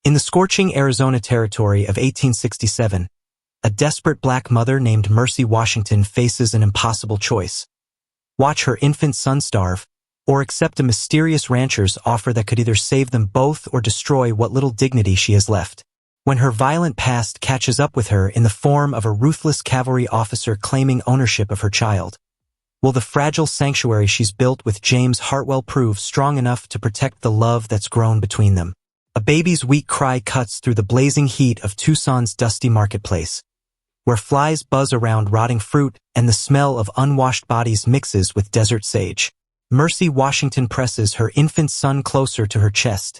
In the scorching Arizona territory of 1867, a desperate black mother named Mercy Washington faces an impossible choice: watch her infant son starve, or accept a mysterious rancher's offer that could either save them both or destroy what little dignity she has left. When her violent past catches up with her in the form of a ruthless cavalry officer claiming ownership of her child, will the fragile sanctuary she's built with James Hartwell prove strong enough to protect the love that's grown between them? A baby's weak cry cuts through the blazing heat of Tucson's dusty marketplace, where flies buzz around rotting fruit and the smell of unwashed bodies mixes with desert sage. Mercy Washington presses her infant son closer to her chest,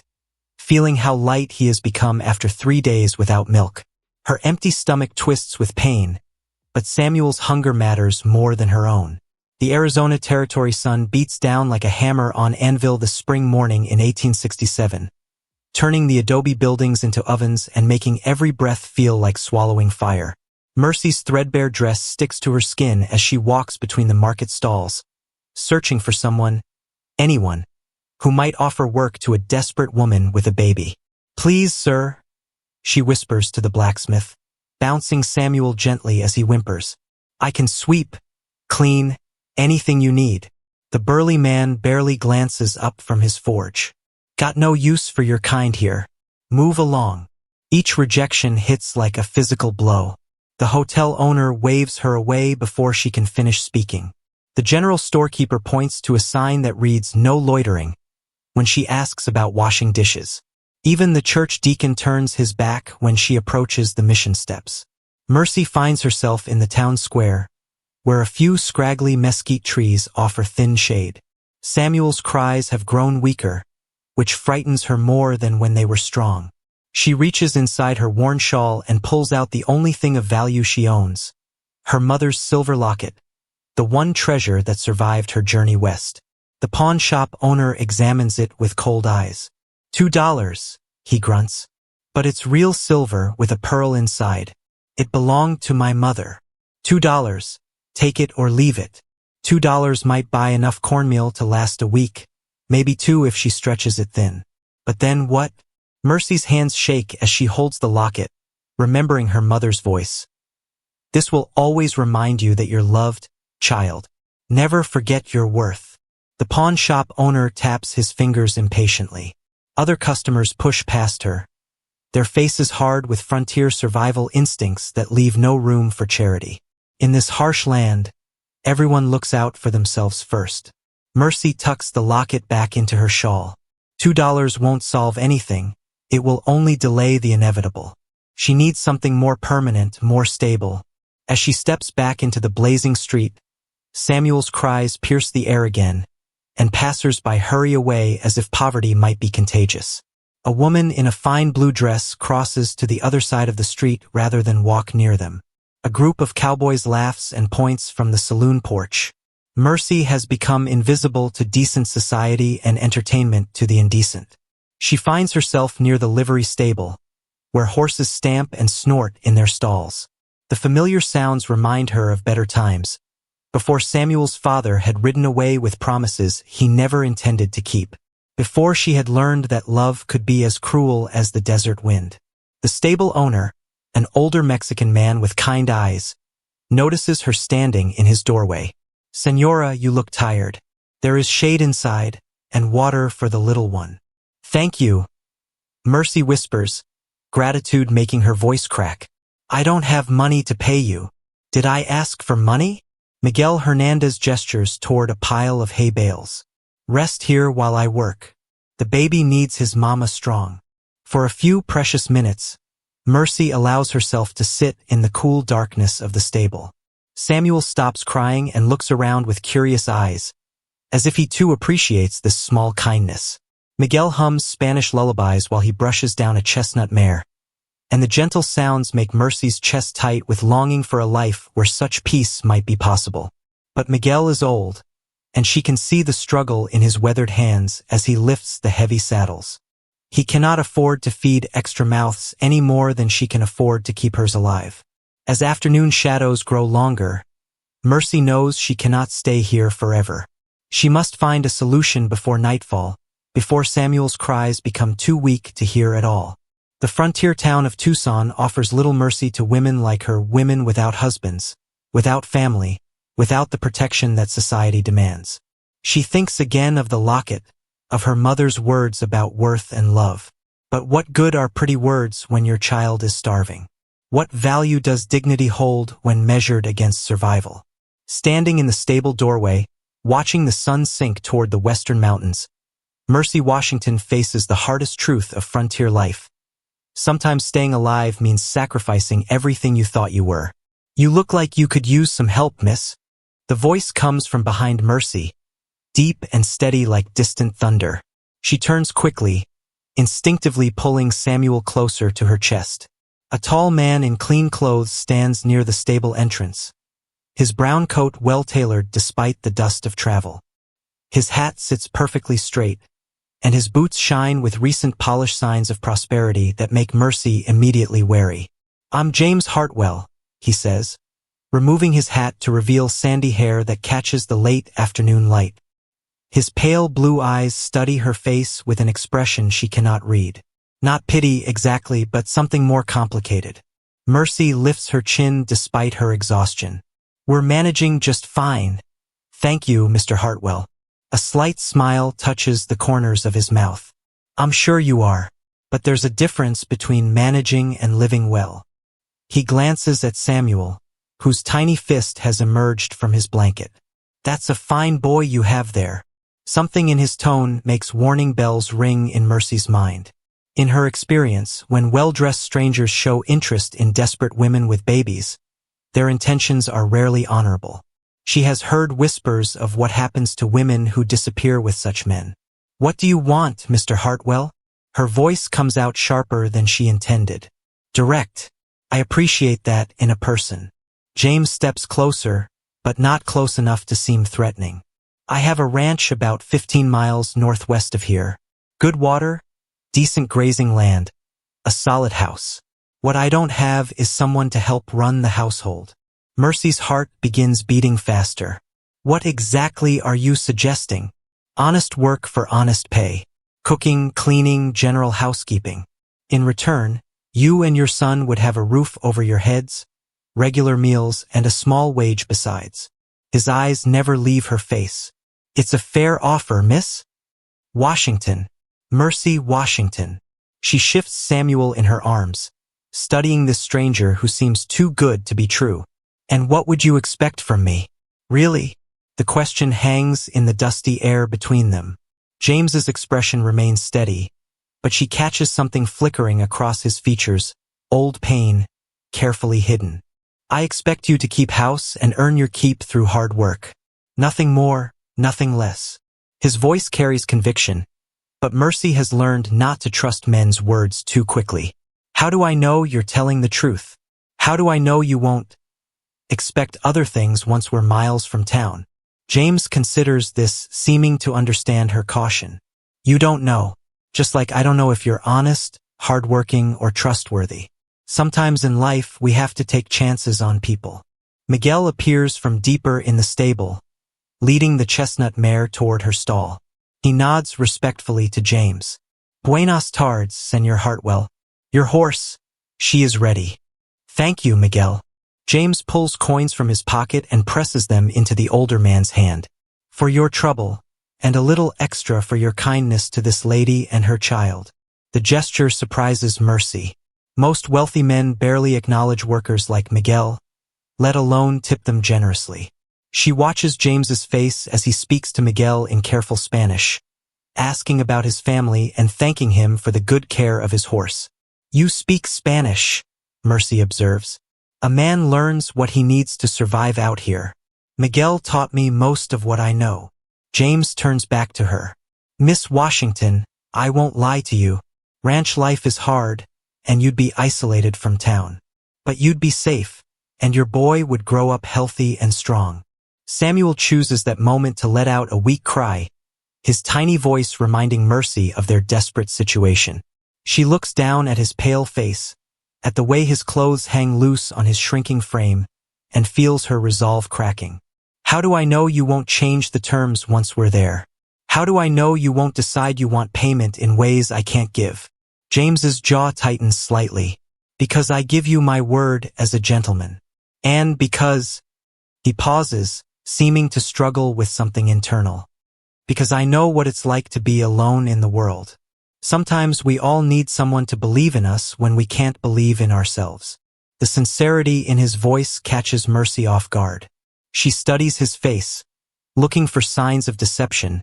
feeling how light he has become after 3 days without milk. Her empty stomach twists with pain, but Samuel's hunger matters more than her own. The Arizona Territory sun beats down like a hammer on anvil the spring morning in 1867, turning the adobe buildings into ovens and making every breath feel like swallowing fire. Mercy's threadbare dress sticks to her skin as she walks between the market stalls, searching for someone, anyone, who might offer work to a desperate woman with a baby. "Please, sir," she whispers to the blacksmith, bouncing Samuel gently as he whimpers. "I can sweep, clean, anything you need." The burly man barely glances up from his forge. "Got no use for your kind here. Move along." Each rejection hits like a physical blow. The hotel owner waves her away before she can finish speaking. The general storekeeper points to a sign that reads "No loitering" when she asks about washing dishes. Even the church deacon turns his back when she approaches the mission steps. Mercy finds herself in the town square, where a few scraggly mesquite trees offer thin shade. Samuel's cries have grown weaker, which frightens her more than when they were strong. She reaches inside her worn shawl and pulls out the only thing of value she owns: her mother's silver locket, the one treasure that survived her journey west. The pawn shop owner examines it with cold eyes. $2, he grunts. "But it's real silver with a pearl inside. It belonged to my mother. $2. Take it or leave it." $2 might buy enough cornmeal to last a week, maybe 2 if she stretches it thin. But then what? Mercy's hands shake as she holds the locket, remembering her mother's voice. "This will always remind you that you're loved, child. Never forget your worth." The pawn shop owner taps his fingers impatiently. Other customers push past her, their faces hard with frontier survival instincts that leave no room for charity. In this harsh land, everyone looks out for themselves first. Mercy tucks the locket back into her shawl. $2 won't solve anything. It will only delay the inevitable. She needs something more permanent, more stable. As she steps back into the blazing street, Samuel's cries pierce the air again, and passers-by hurry away as if poverty might be contagious. A woman in a fine blue dress crosses to the other side of the street rather than walk near them. A group of cowboys laughs and points from the saloon porch. Mercy has become invisible to decent society and entertainment to the indecent. She finds herself near the livery stable, where horses stamp and snort in their stalls. The familiar sounds remind her of better times, before Samuel's father had ridden away with promises he never intended to keep. Before she had learned that love could be as cruel as the desert wind. The stable owner, an older Mexican man with kind eyes, notices her standing in his doorway. "Señora, you look tired. There is shade inside, and water for the little one." "Thank you," Mercy whispers, gratitude making her voice crack. "I don't have money to pay you." "Did I ask for money?" Miguel Hernandez gestures toward a pile of hay bales. "Rest here while I work. The baby needs his mama strong." For a few precious minutes, Mercy allows herself to sit in the cool darkness of the stable. Samuel stops crying and looks around with curious eyes, as if he too appreciates this small kindness. Miguel hums Spanish lullabies while he brushes down a chestnut mare, and the gentle sounds make Mercy's chest tight with longing for a life where such peace might be possible. But Miguel is old, and she can see the struggle in his weathered hands as he lifts the heavy saddles. He cannot afford to feed extra mouths any more than she can afford to keep hers alive. As afternoon shadows grow longer, Mercy knows she cannot stay here forever. She must find a solution before nightfall, before Samuel's cries become too weak to hear at all. The frontier town of Tucson offers little mercy to women like her, women without husbands, without family, without the protection that society demands. She thinks again of the locket, of her mother's words about worth and love. But what good are pretty words when your child is starving? What value does dignity hold when measured against survival? Standing in the stable doorway, watching the sun sink toward the western mountains, Mercy Washington faces the hardest truth of frontier life. Sometimes staying alive means sacrificing everything you thought you were. You look like you could use some help, miss. The voice comes from behind Mercy, deep and steady like distant thunder. She turns quickly, instinctively pulling Samuel closer to her chest. A tall man in clean clothes stands near the stable entrance, his brown coat well-tailored despite the dust of travel. His hat sits perfectly straight, and his boots shine with recent polish signs of prosperity that make Mercy immediately wary. "I'm James Hartwell," he says, removing his hat to reveal sandy hair that catches the late afternoon light. His pale blue eyes study her face with an expression she cannot read. Not pity exactly, but something more complicated. Mercy lifts her chin despite her exhaustion. "We're managing just fine. Thank you, Mr. Hartwell." A slight smile touches the corners of his mouth. "I'm sure you are, but there's a difference between managing and living well." He glances at Samuel, whose tiny fist has emerged from his blanket. "That's a fine boy you have there." Something in his tone makes warning bells ring in Mercy's mind. In her experience, when well-dressed strangers show interest in desperate women with babies, their intentions are rarely honorable. She has heard whispers of what happens to women who disappear with such men. "What do you want, Mr. Hartwell?" Her voice comes out sharper than she intended. Direct. I appreciate that in a person. James steps closer, but not close enough to seem threatening. "I have a ranch about 15 miles northwest of here. Good water, decent grazing land, a solid house. What I don't have is someone to help run the household." Mercy's heart begins beating faster. "What exactly are you suggesting?" "Honest work for honest pay. Cooking, cleaning, general housekeeping. In return, you and your son would have a roof over your heads, regular meals, and a small wage besides." His eyes never leave her face. "It's a fair offer, miss." "Washington. Mercy Washington." She shifts Samuel in her arms, studying this stranger who seems too good to be true. "And what would you expect from me?" "Really?" The question hangs in the dusty air between them. James's expression remains steady, but she catches something flickering across his features, old pain, carefully hidden. "I expect you to keep house and earn your keep through hard work. Nothing more, nothing less." His voice carries conviction, but Mercy has learned not to trust men's words too quickly. "How do I know you're telling the truth? How do I know you won't expect other things once we're miles from town?" James considers this, seeming to understand her caution. "You don't know. Just like I don't know if you're honest, hardworking, or trustworthy. Sometimes in life we have to take chances on people." Miguel appears from deeper in the stable, leading the chestnut mare toward her stall. He nods respectfully to James. "Buenas tardes, Señor Hartwell. Your horse, she is ready." "Thank you, Miguel." James pulls coins from his pocket and presses them into the older man's hand. "For your trouble, and a little extra for your kindness to this lady and her child." The gesture surprises Mercy. Most wealthy men barely acknowledge workers like Miguel, let alone tip them generously. She watches James's face as he speaks to Miguel in careful Spanish, asking about his family and thanking him for the good care of his horse. "You speak Spanish," Mercy observes. "A man learns what he needs to survive out here. Miguel taught me most of what I know." James turns back to her. "Miss Washington, I won't lie to you. Ranch life is hard, and you'd be isolated from town. But you'd be safe, and your boy would grow up healthy and strong." Samuel chooses that moment to let out a weak cry, his tiny voice reminding Mercy of their desperate situation. She looks down at his pale face, at the way his clothes hang loose on his shrinking frame, and feels her resolve cracking. "How do I know you won't change the terms once we're there? How do I know you won't decide you want payment in ways I can't give?" James's jaw tightens slightly. Because I give you my word as a gentleman. And because... He pauses, seeming to struggle with something internal. Because I know what it's like to be alone in the world. Sometimes we all need someone to believe in us when we can't believe in ourselves. The sincerity in his voice catches Mercy off guard. She studies his face, looking for signs of deception,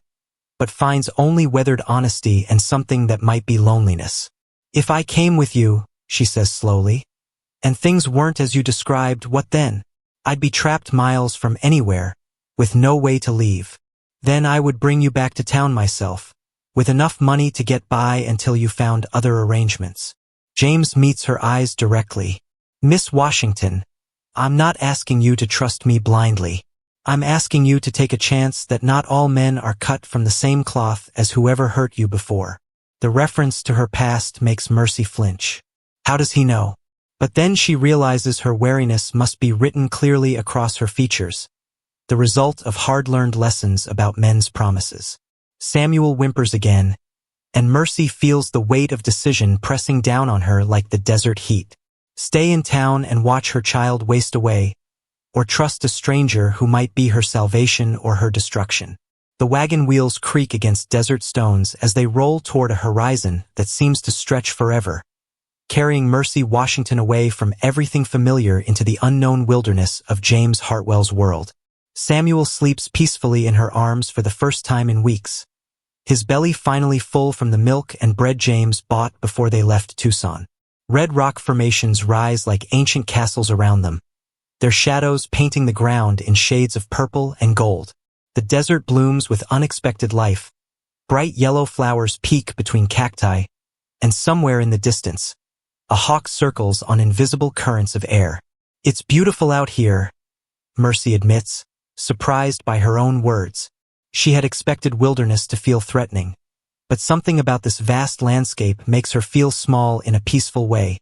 but finds only weathered honesty and something that might be loneliness. If I came with you, she says slowly, and things weren't as you described, what then? I'd be trapped miles from anywhere, with no way to leave. Then I would bring you back to town myself, with enough money to get by until you found other arrangements. James meets her eyes directly. Miss Washington, I'm not asking you to trust me blindly. I'm asking you to take a chance that not all men are cut from the same cloth as whoever hurt you before. The reference to her past makes Mercy flinch. How does he know? But then she realizes her wariness must be written clearly across her features, the result of hard-learned lessons about men's promises. Samuel whimpers again, and Mercy feels the weight of decision pressing down on her like the desert heat. Stay in town and watch her child waste away, or trust a stranger who might be her salvation or her destruction. The wagon wheels creak against desert stones as they roll toward a horizon that seems to stretch forever, carrying Mercy Washington away from everything familiar into the unknown wilderness of James Hartwell's world. Samuel sleeps peacefully in her arms for the first time in weeks, his belly finally full from the milk and bread James bought before they left Tucson. Red rock formations rise like ancient castles around them, their shadows painting the ground in shades of purple and gold. The desert blooms with unexpected life. Bright yellow flowers peek between cacti, and somewhere in the distance, a hawk circles on invisible currents of air. It's beautiful out here, Mercy admits, surprised by her own words. She had expected wilderness to feel threatening, but something about this vast landscape makes her feel small in a peaceful way,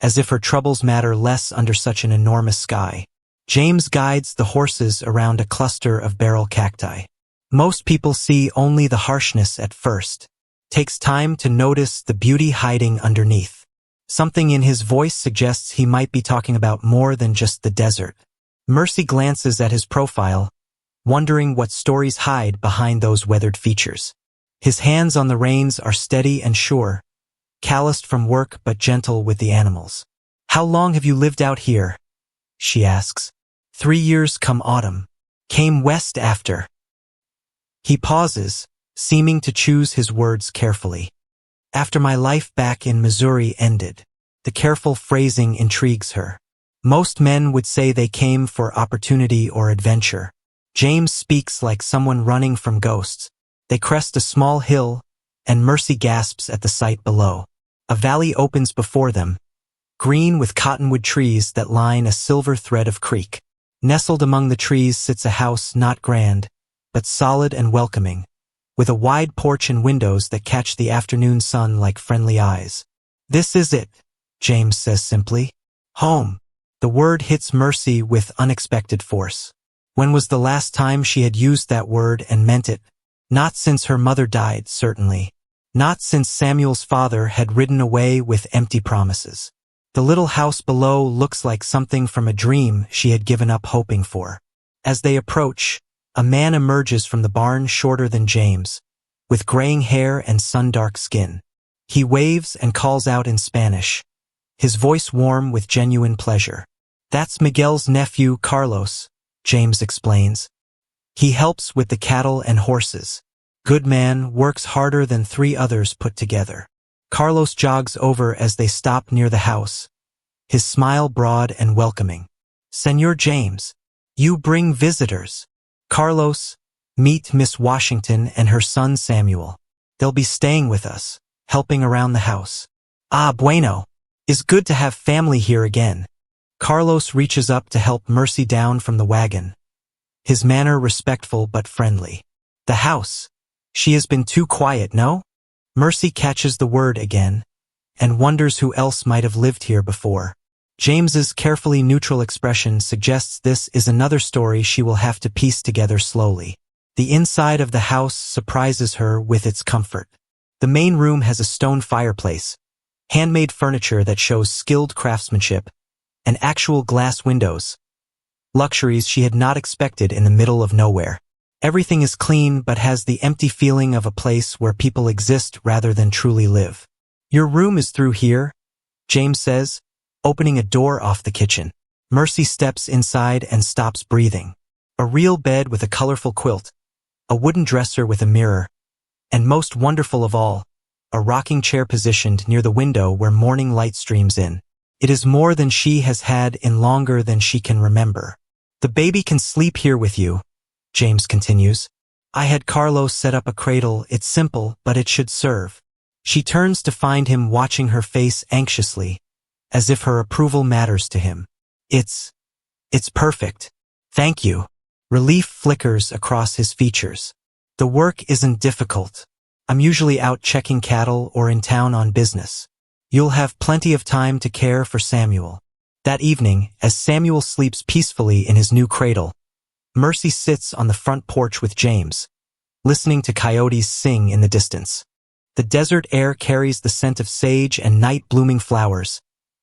as if her troubles matter less under such an enormous sky. James guides the horses around a cluster of beryl cacti. Most people see only the harshness at first. Takes time to notice the beauty hiding underneath. Something in his voice suggests he might be talking about more than just the desert. Mercy glances at his profile, wondering what stories hide behind those weathered features. His hands on the reins are steady and sure, calloused from work but gentle with the animals. How long have you lived out here? She asks. 3 years come autumn. Came west after. He pauses, seeming to choose his words carefully. After my life back in Missouri ended. The careful phrasing intrigues her. Most men would say they came for opportunity or adventure. James speaks like someone running from ghosts. They crest a small hill, and Mercy gasps at the sight below. A valley opens before them, green with cottonwood trees that line a silver thread of creek. Nestled among the trees sits a house not grand, but solid and welcoming, with a wide porch and windows that catch the afternoon sun like friendly eyes. This is it, James says simply. Home. The word hits Mercy with unexpected force. When was the last time she had used that word and meant it? Not since her mother died, certainly. Not since Samuel's father had ridden away with empty promises. The little house below looks like something from a dream she had given up hoping for. As they approach, a man emerges from the barn shorter than James, with graying hair and sun-dark skin. He waves and calls out in Spanish, his voice warm with genuine pleasure. That's Miguel's nephew, Carlos, James explains. He helps with the cattle and horses. Good man, works harder than 3 others put together. Carlos jogs over as they stop near the house, his smile broad and welcoming. Senor James, you bring visitors. Carlos, meet Miss Washington and her son Samuel. They'll be staying with us, helping around the house. Ah, bueno. It's good to have family here again. Carlos reaches up to help Mercy down from the wagon, his manner respectful but friendly. The house. She has been too quiet, no? Mercy catches the word again, and wonders who else might have lived here before. James's carefully neutral expression suggests this is another story she will have to piece together slowly. The inside of the house surprises her with its comfort. The main room has a stone fireplace, handmade furniture that shows skilled craftsmanship, and actual glass windows. Luxuries she had not expected in the middle of nowhere. Everything is clean but has the empty feeling of a place where people exist rather than truly live. Your room is through here, James says, opening a door off the kitchen. Mercy steps inside and stops breathing. A real bed with a colorful quilt, a wooden dresser with a mirror, and most wonderful of all, a rocking chair positioned near the window where morning light streams in. It is more than she has had in longer than she can remember. The baby can sleep here with you, James continues. I had Carlos set up a cradle. It's simple, but it should serve. She turns to find him watching her face anxiously, as if her approval matters to him. It's perfect. Thank you. Relief flickers across his features. The work isn't difficult. I'm usually out checking cattle or in town on business. You'll have plenty of time to care for Samuel. That evening, as Samuel sleeps peacefully in his new cradle, Mercy sits on the front porch with James, listening to coyotes sing in the distance. The desert air carries the scent of sage and night-blooming flowers,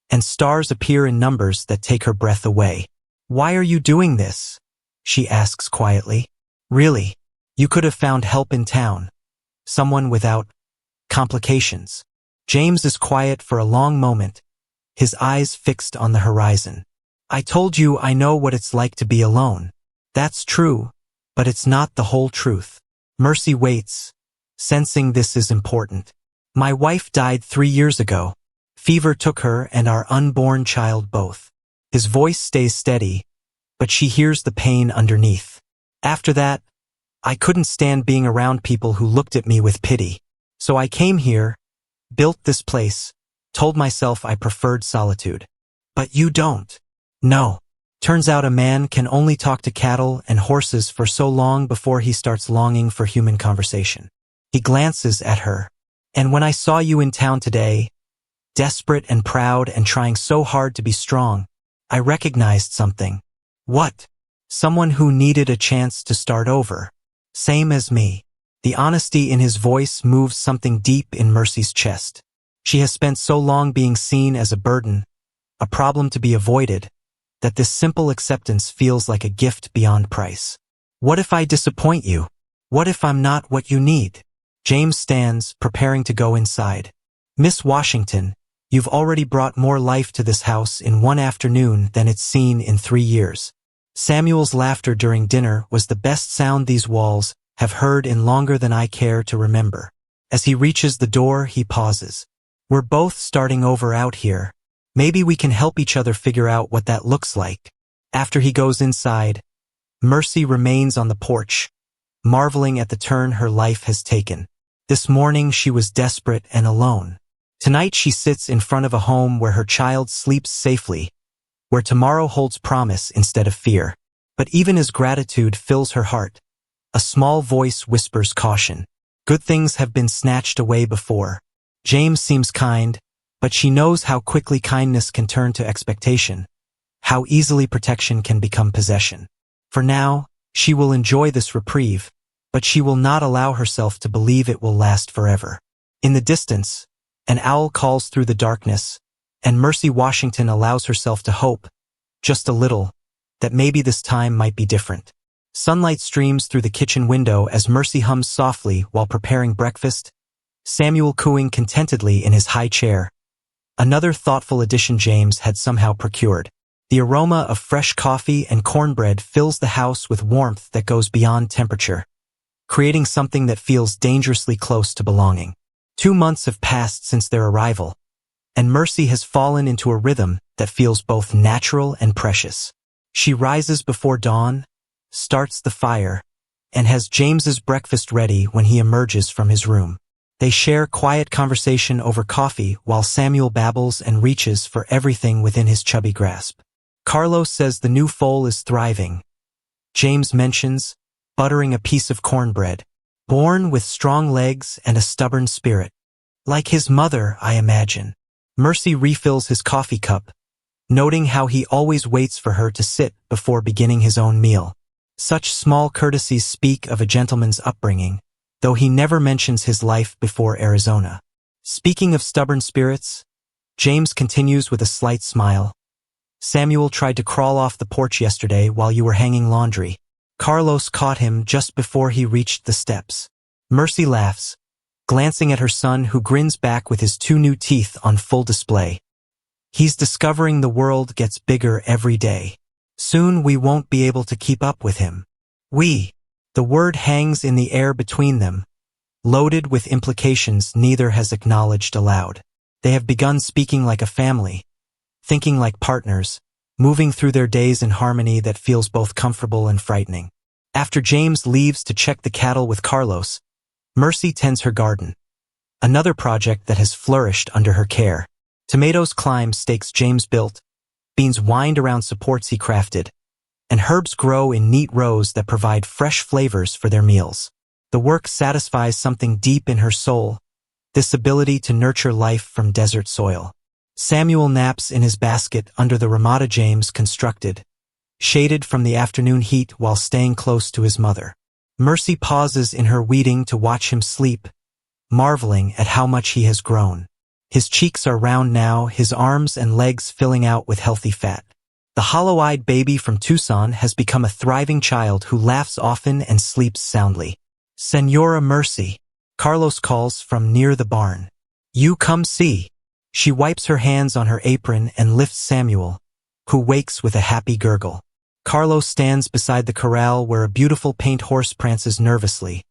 and stars appear in numbers that take her breath away. Why are you doing this? She asks quietly. Really, you could have found help in town. Someone without complications. James is quiet for a long moment, his eyes fixed on the horizon. I told you I know what it's like to be alone. That's true, but it's not the whole truth. Mercy waits, sensing this is important. My wife died 3 years ago. Fever took her and our unborn child both. His voice stays steady, but she hears the pain underneath. After that, I couldn't stand being around people who looked at me with pity. So I came here, built this place, told myself I preferred solitude. But you don't. No. Turns out a man can only talk to cattle and horses for so long before he starts longing for human conversation. He glances at her. And when I saw you in town today, desperate and proud and trying so hard to be strong, I recognized something. What? Someone who needed a chance to start over. Same as me. The honesty in his voice moves something deep in Mercy's chest. She has spent so long being seen as a burden, a problem to be avoided, that this simple acceptance feels like a gift beyond price. What if I disappoint you? What if I'm not what you need? James stands, preparing to go inside. Miss Washington, you've already brought more life to this house in one afternoon than it's seen in 3 years. Samuel's laughter during dinner was the best sound these walls have heard in longer than I care to remember. As he reaches the door, he pauses. We're both starting over out here. Maybe we can help each other figure out what that looks like. After he goes inside, Mercy remains on the porch, marveling at the turn her life has taken. This morning she was desperate and alone. Tonight she sits in front of a home where her child sleeps safely, where tomorrow holds promise instead of fear. But even as gratitude fills her heart, a small voice whispers caution. Good things have been snatched away before. James seems kind, but she knows how quickly kindness can turn to expectation, how easily protection can become possession. For now, she will enjoy this reprieve, but she will not allow herself to believe it will last forever. In the distance, an owl calls through the darkness, and Mercy Washington allows herself to hope, just a little, that maybe this time might be different. Sunlight streams through the kitchen window as Mercy hums softly while preparing breakfast, Samuel cooing contentedly in his high chair. Another thoughtful addition James had somehow procured. The aroma of fresh coffee and cornbread fills the house with warmth that goes beyond temperature, creating something that feels dangerously close to belonging. 2 months have passed since their arrival, and Mercy has fallen into a rhythm that feels both natural and precious. She rises before dawn, starts the fire, and has James's breakfast ready when he emerges from his room. They share quiet conversation over coffee while Samuel babbles and reaches for everything within his chubby grasp. Carlos says the new foal is thriving. James mentions, buttering a piece of cornbread, born with strong legs and a stubborn spirit. Like his mother, I imagine. Mercy refills his coffee cup, noting how he always waits for her to sit before beginning his own meal. Such small courtesies speak of a gentleman's upbringing, though he never mentions his life before Arizona. Speaking of stubborn spirits, James continues with a slight smile. Samuel tried to crawl off the porch yesterday while you were hanging laundry. Carlos caught him just before he reached the steps. Mercy laughs, glancing at her son who grins back with his 2 new teeth on full display. He's discovering the world gets bigger every day. Soon we won't be able to keep up with him. The word hangs in the air between them, loaded with implications neither has acknowledged aloud. They have begun speaking like a family, thinking like partners, moving through their days in harmony that feels both comfortable and frightening. After James leaves to check the cattle with Carlos, Mercy tends her garden, another project that has flourished under her care. Tomatoes climb stakes James built, beans wind around supports he crafted, and herbs grow in neat rows that provide fresh flavors for their meals. The work satisfies something deep in her soul, this ability to nurture life from desert soil. Samuel naps in his basket under the ramada James constructed, shaded from the afternoon heat while staying close to his mother. Mercy pauses in her weeding to watch him sleep, marveling at how much he has grown. His cheeks are round now, his arms and legs filling out with healthy fat. The hollow-eyed baby from Tucson has become a thriving child who laughs often and sleeps soundly. "Senora Mercy," Carlos calls from near the barn. "You come see." She wipes her hands on her apron and lifts Samuel, who wakes with a happy gurgle. Carlos stands beside the corral where a beautiful paint horse prances nervously,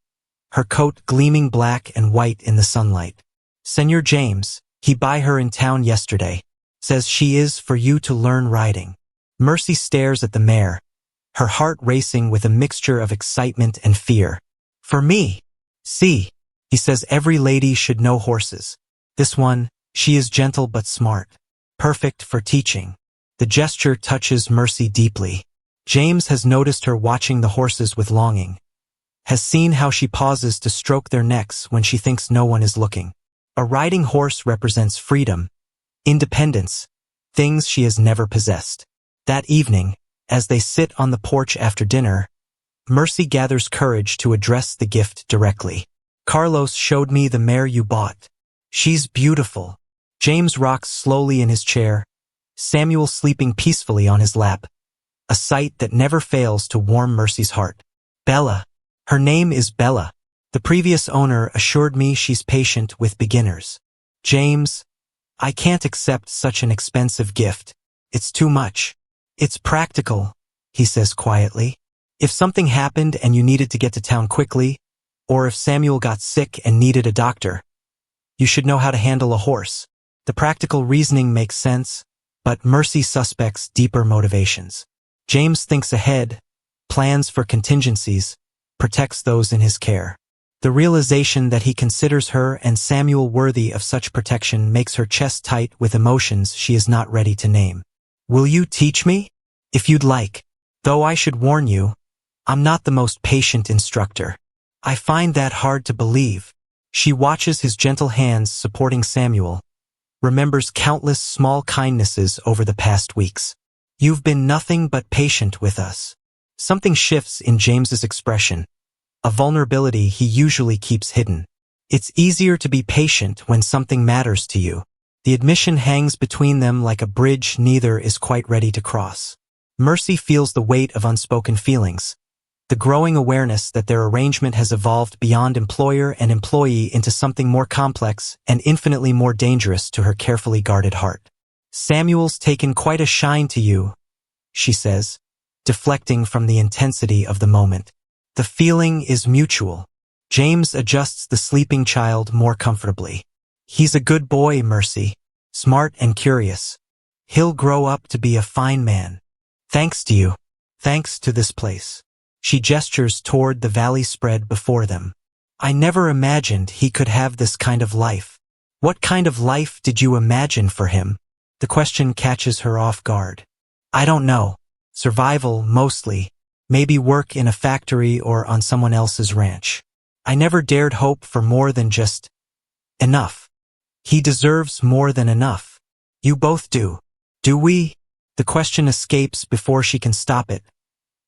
her coat gleaming black and white in the sunlight. "Senor James, he buy her in town yesterday. Says she is for you to learn riding." Mercy stares at the mare, her heart racing with a mixture of excitement and fear. "For me? See," he says, "every lady should know horses. This one, she is gentle but smart. Perfect for teaching." The gesture touches Mercy deeply. James has noticed her watching the horses with longing, has seen how she pauses to stroke their necks when she thinks no one is looking. A riding horse represents freedom, independence, things she has never possessed. That evening, as they sit on the porch after dinner, Mercy gathers courage to address the gift directly. "Carlos showed me the mare you bought. She's beautiful." James rocks slowly in his chair, Samuel sleeping peacefully on his lap, a sight that never fails to warm Mercy's heart. "Bella. Her name is Bella. The previous owner assured me she's patient with beginners." "James, I can't accept such an expensive gift. It's too much." "It's practical," he says quietly. "If something happened and you needed to get to town quickly, or if Samuel got sick and needed a doctor, you should know how to handle a horse." The practical reasoning makes sense, but Mercy suspects deeper motivations. James thinks ahead, plans for contingencies, protects those in his care. The realization that he considers her and Samuel worthy of such protection makes her chest tight with emotions she is not ready to name. "Will you teach me?" "If you'd like. Though I should warn you, I'm not the most patient instructor." "I find that hard to believe." She watches his gentle hands supporting Samuel, remembers countless small kindnesses over the past weeks. "You've been nothing but patient with us." Something shifts in James's expression, a vulnerability he usually keeps hidden. It's easier to be patient when something matters to you. The admission hangs between them like a bridge neither is quite ready to cross. Mercy feels the weight of unspoken feelings, the growing awareness that their arrangement has evolved beyond employer and employee into something more complex and infinitely more dangerous to her carefully guarded heart. "Samuel's taken quite a shine to you," she says, deflecting from the intensity of the moment. The feeling is mutual. James adjusts the sleeping child more comfortably. "He's a good boy, Mercy. Smart and curious. He'll grow up to be a fine man. Thanks to you. Thanks to this place." She gestures toward the valley spread before them. "I never imagined he could have this kind of life." "What kind of life did you imagine for him?" The question catches her off guard. "I don't know. Survival, mostly. Maybe work in a factory or on someone else's ranch. I never dared hope for more than just enough. He deserves more than enough. You both do. Do we?" The question escapes before she can stop it,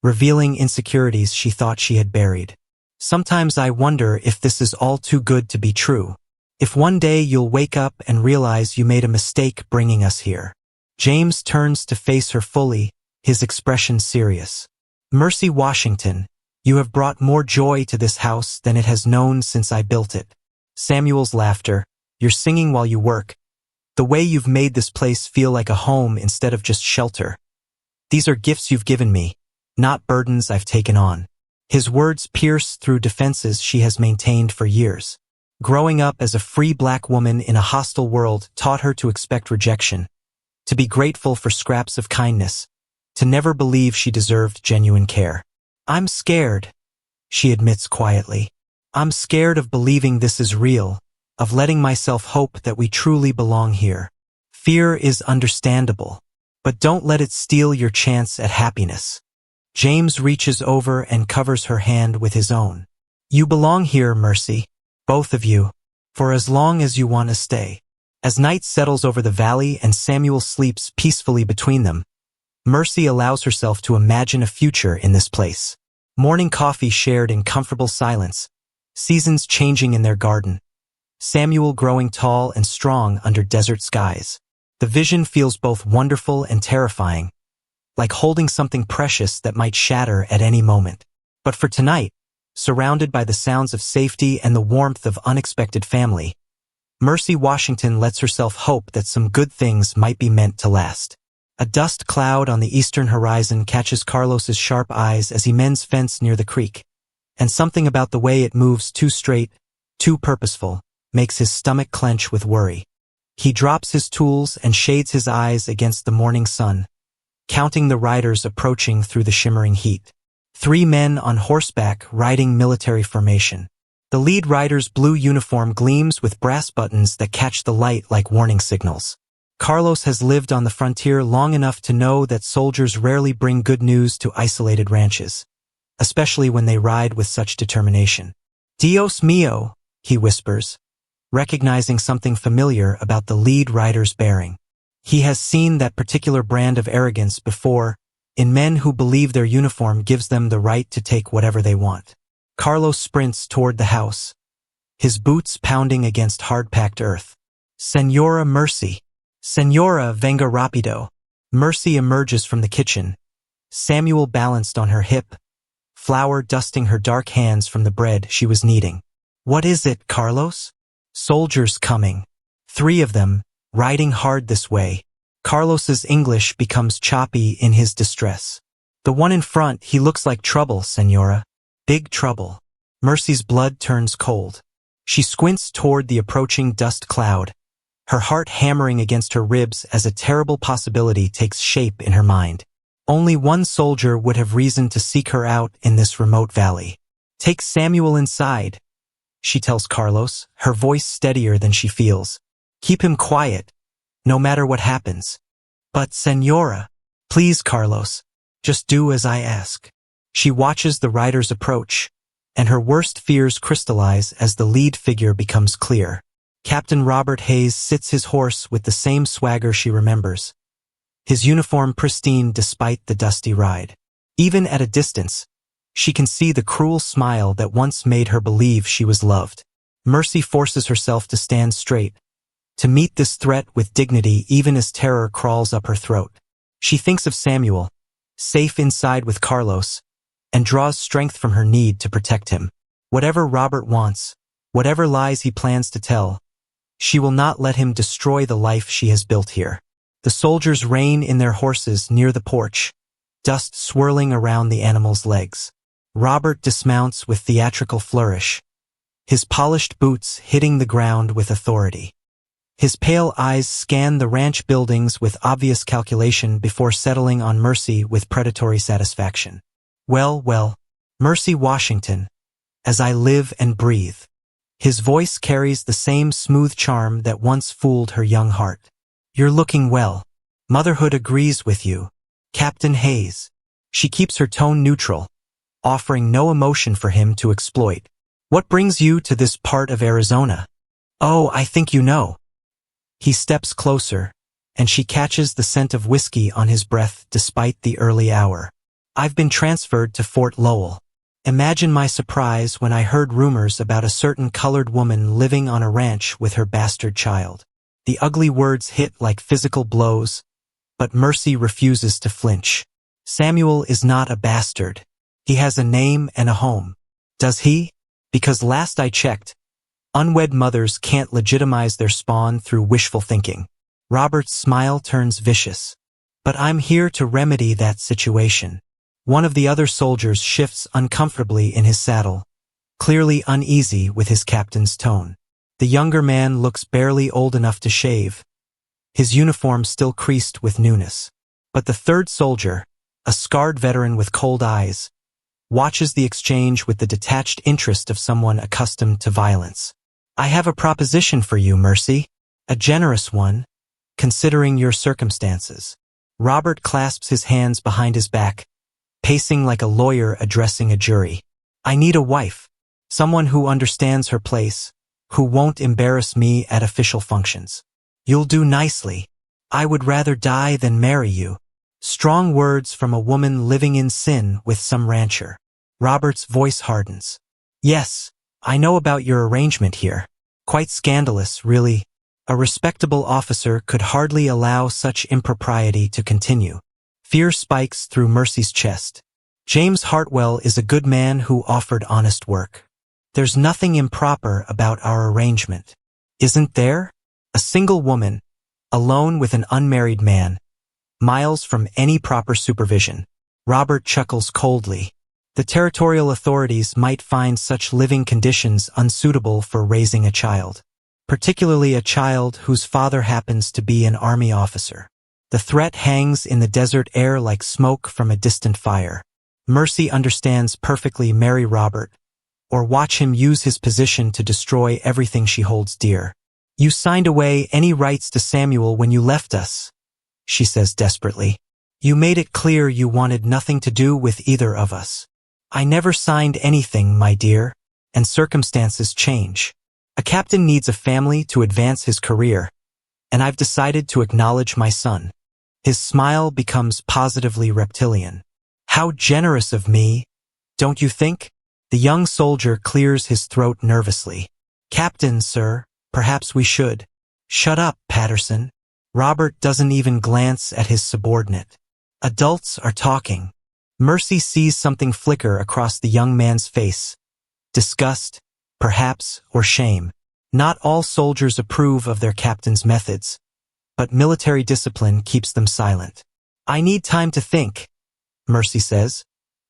revealing insecurities she thought she had buried. "Sometimes I wonder if this is all too good to be true." If one day you'll wake up and realize you made a mistake bringing us here. James turns to face her fully, his expression serious. Mercy Washington, you have brought more joy to this house than it has known since I built it. Samuel's laughter, you're singing while you work. The way you've made this place feel like a home instead of just shelter. These are gifts you've given me, not burdens I've taken on. His words pierce through defenses she has maintained for years. Growing up as a free black woman in a hostile world taught her to expect rejection, to be grateful for scraps of kindness, to never believe she deserved genuine care. I'm scared, she admits quietly. I'm scared of believing this is real, of letting myself hope that we truly belong here. Fear is understandable, but don't let it steal your chance at happiness. James reaches over and covers her hand with his own. You belong here, Mercy. Both of you. For as long as you want to stay. As night settles over the valley and Samuel sleeps peacefully between them, Mercy allows herself to imagine a future in this place. Morning coffee shared in comfortable silence. Seasons changing in their garden. Samuel growing tall and strong under desert skies. The vision feels both wonderful and terrifying, like holding something precious that might shatter at any moment. But for tonight, surrounded by the sounds of safety and the warmth of unexpected family, Mercy Washington lets herself hope that some good things might be meant to last. A dust cloud on the eastern horizon catches Carlos's sharp eyes as he mends fence near the creek, and something about the way it moves too straight, too purposeful, makes his stomach clench with worry. He drops his tools and shades his eyes against the morning sun, counting the riders approaching through the shimmering heat. 3 men on horseback riding military formation. The lead rider's blue uniform gleams with brass buttons that catch the light like warning signals. Carlos has lived on the frontier long enough to know that soldiers rarely bring good news to isolated ranches, especially when they ride with such determination. Dios mío, he whispers, recognizing something familiar about the lead rider's bearing. He has seen that particular brand of arrogance before, in men who believe their uniform gives them the right to take whatever they want. Carlos sprints toward the house, his boots pounding against hard-packed earth. Señora Mercy. Señora, venga rápido. Mercy emerges from the kitchen, Samuel balanced on her hip, flour dusting her dark hands from the bread she was kneading. What is it, Carlos? Soldiers coming. 3 of them, riding hard this way. Carlos's English becomes choppy in his distress. The one in front, he looks like trouble, Señora. Big trouble. Mercy's blood turns cold. She squints toward the approaching dust cloud, her heart hammering against her ribs as a terrible possibility takes shape in her mind. Only one soldier would have reason to seek her out in this remote valley. Take Samuel inside, she tells Carlos, her voice steadier than she feels. Keep him quiet, no matter what happens. But Señora, please, Carlos, just do as I ask. She watches the riders approach, and her worst fears crystallize as the lead figure becomes clear. Captain Robert Hayes sits his horse with the same swagger she remembers, his uniform pristine despite the dusty ride. Even at a distance, she can see the cruel smile that once made her believe she was loved. Mercy forces herself to stand straight, to meet this threat with dignity even as terror crawls up her throat. She thinks of Samuel, safe inside with Carlos, and draws strength from her need to protect him. Whatever Robert wants, whatever lies he plans to tell, she will not let him destroy the life she has built here. The soldiers rein in their horses near the porch, dust swirling around the animals' legs. Robert dismounts with theatrical flourish, his polished boots hitting the ground with authority. His pale eyes scan the ranch buildings with obvious calculation before settling on Mercy with predatory satisfaction. Well, well, Mercy Washington, as I live and breathe. His voice carries the same smooth charm that once fooled her young heart. You're looking well. Motherhood agrees with you, Captain Hayes. She keeps her tone neutral, offering no emotion for him to exploit. What brings you to this part of Arizona? Oh, I think you know. He steps closer, and she catches the scent of whiskey on his breath despite the early hour. I've been transferred to Fort Lowell. Imagine my surprise when I heard rumors about a certain colored woman living on a ranch with her bastard child. The ugly words hit like physical blows, but Mercy refuses to flinch. Samuel is not a bastard. He has a name and a home. Does he? Because last I checked, unwed mothers can't legitimize their spawn through wishful thinking. Robert's smile turns vicious. But I'm here to remedy that situation. One of the other soldiers shifts uncomfortably in his saddle, clearly uneasy with his captain's tone. The younger man looks barely old enough to shave, his uniform still creased with newness. But the third soldier, a scarred veteran with cold eyes, watches the exchange with the detached interest of someone accustomed to violence. I have a proposition for you, Mercy. A generous one, considering your circumstances. Robert clasps his hands behind his back, pacing like a lawyer addressing a jury. I need a wife, someone who understands her place, who won't embarrass me at official functions. You'll do nicely. I would rather die than marry you. Strong words from a woman living in sin with some rancher. Robert's voice hardens. Yes, I know about your arrangement here. Quite scandalous, really. A respectable officer could hardly allow such impropriety to continue. Fear spikes through Mercy's chest. James Hartwell is a good man who offered honest work. There's nothing improper about our arrangement. Isn't there? A single woman, alone with an unmarried man, miles from any proper supervision. Robert chuckles coldly. The territorial authorities might find such living conditions unsuitable for raising a child, particularly a child whose father happens to be an army officer. The threat hangs in the desert air like smoke from a distant fire. Mercy understands perfectly marry Robert, or watch him use his position to destroy everything she holds dear. You signed away any rights to Samuel when you left us, she says desperately. You made it clear you wanted nothing to do with either of us. I never signed anything, my dear, and circumstances change. A captain needs a family to advance his career, and I've decided to acknowledge my son. His smile becomes positively reptilian. How generous of me, don't you think? The young soldier clears his throat nervously. Captain, sir, perhaps we should. Shut up, Patterson. Robert doesn't even glance at his subordinate. Adults are talking. Mercy sees something flicker across the young man's face. Disgust, perhaps, or shame. Not all soldiers approve of their captain's methods, but military discipline keeps them silent. I need time to think, Mercy says,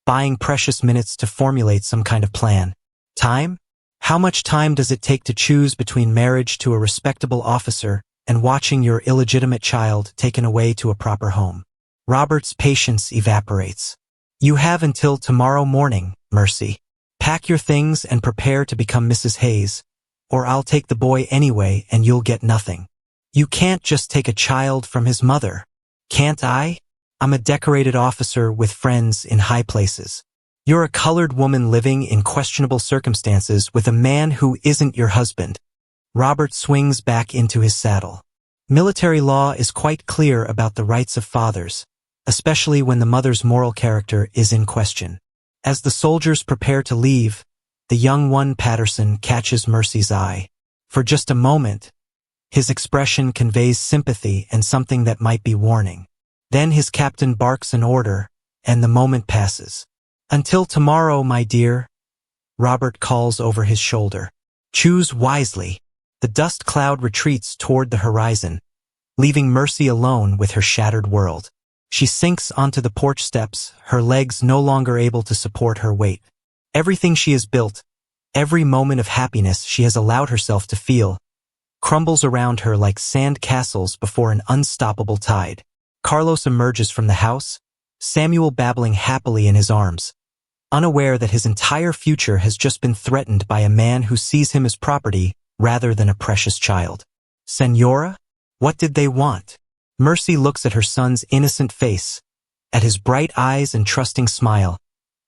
buying precious minutes to formulate some kind of plan. Time? How much time does it take to choose between marriage to a respectable officer and watching your illegitimate child taken away to a proper home? Robert's patience evaporates. You have until tomorrow morning, Mercy. Pack your things and prepare to become Mrs. Hayes, or I'll take the boy anyway and you'll get nothing. You can't just take a child from his mother. Can't I? I'm a decorated officer with friends in high places. You're a colored woman living in questionable circumstances with a man who isn't your husband. Robert swings back into his saddle. Military law is quite clear about the rights of fathers, especially when the mother's moral character is in question. As the soldiers prepare to leave, the young one Patterson catches Mercy's eye. For just a moment, his expression conveys sympathy and something that might be warning. Then his captain barks an order, and the moment passes. Until tomorrow, my dear, Robert calls over his shoulder. Choose wisely. The dust cloud retreats toward the horizon, leaving Mercy alone with her shattered world. She sinks onto the porch steps, her legs no longer able to support her weight. Everything she has built, every moment of happiness she has allowed herself to feel, crumbles around her like sand castles before an unstoppable tide. Carlos emerges from the house, Samuel babbling happily in his arms, unaware that his entire future has just been threatened by a man who sees him as property rather than a precious child. Senora? What did they want? Mercy looks at her son's innocent face, at his bright eyes and trusting smile,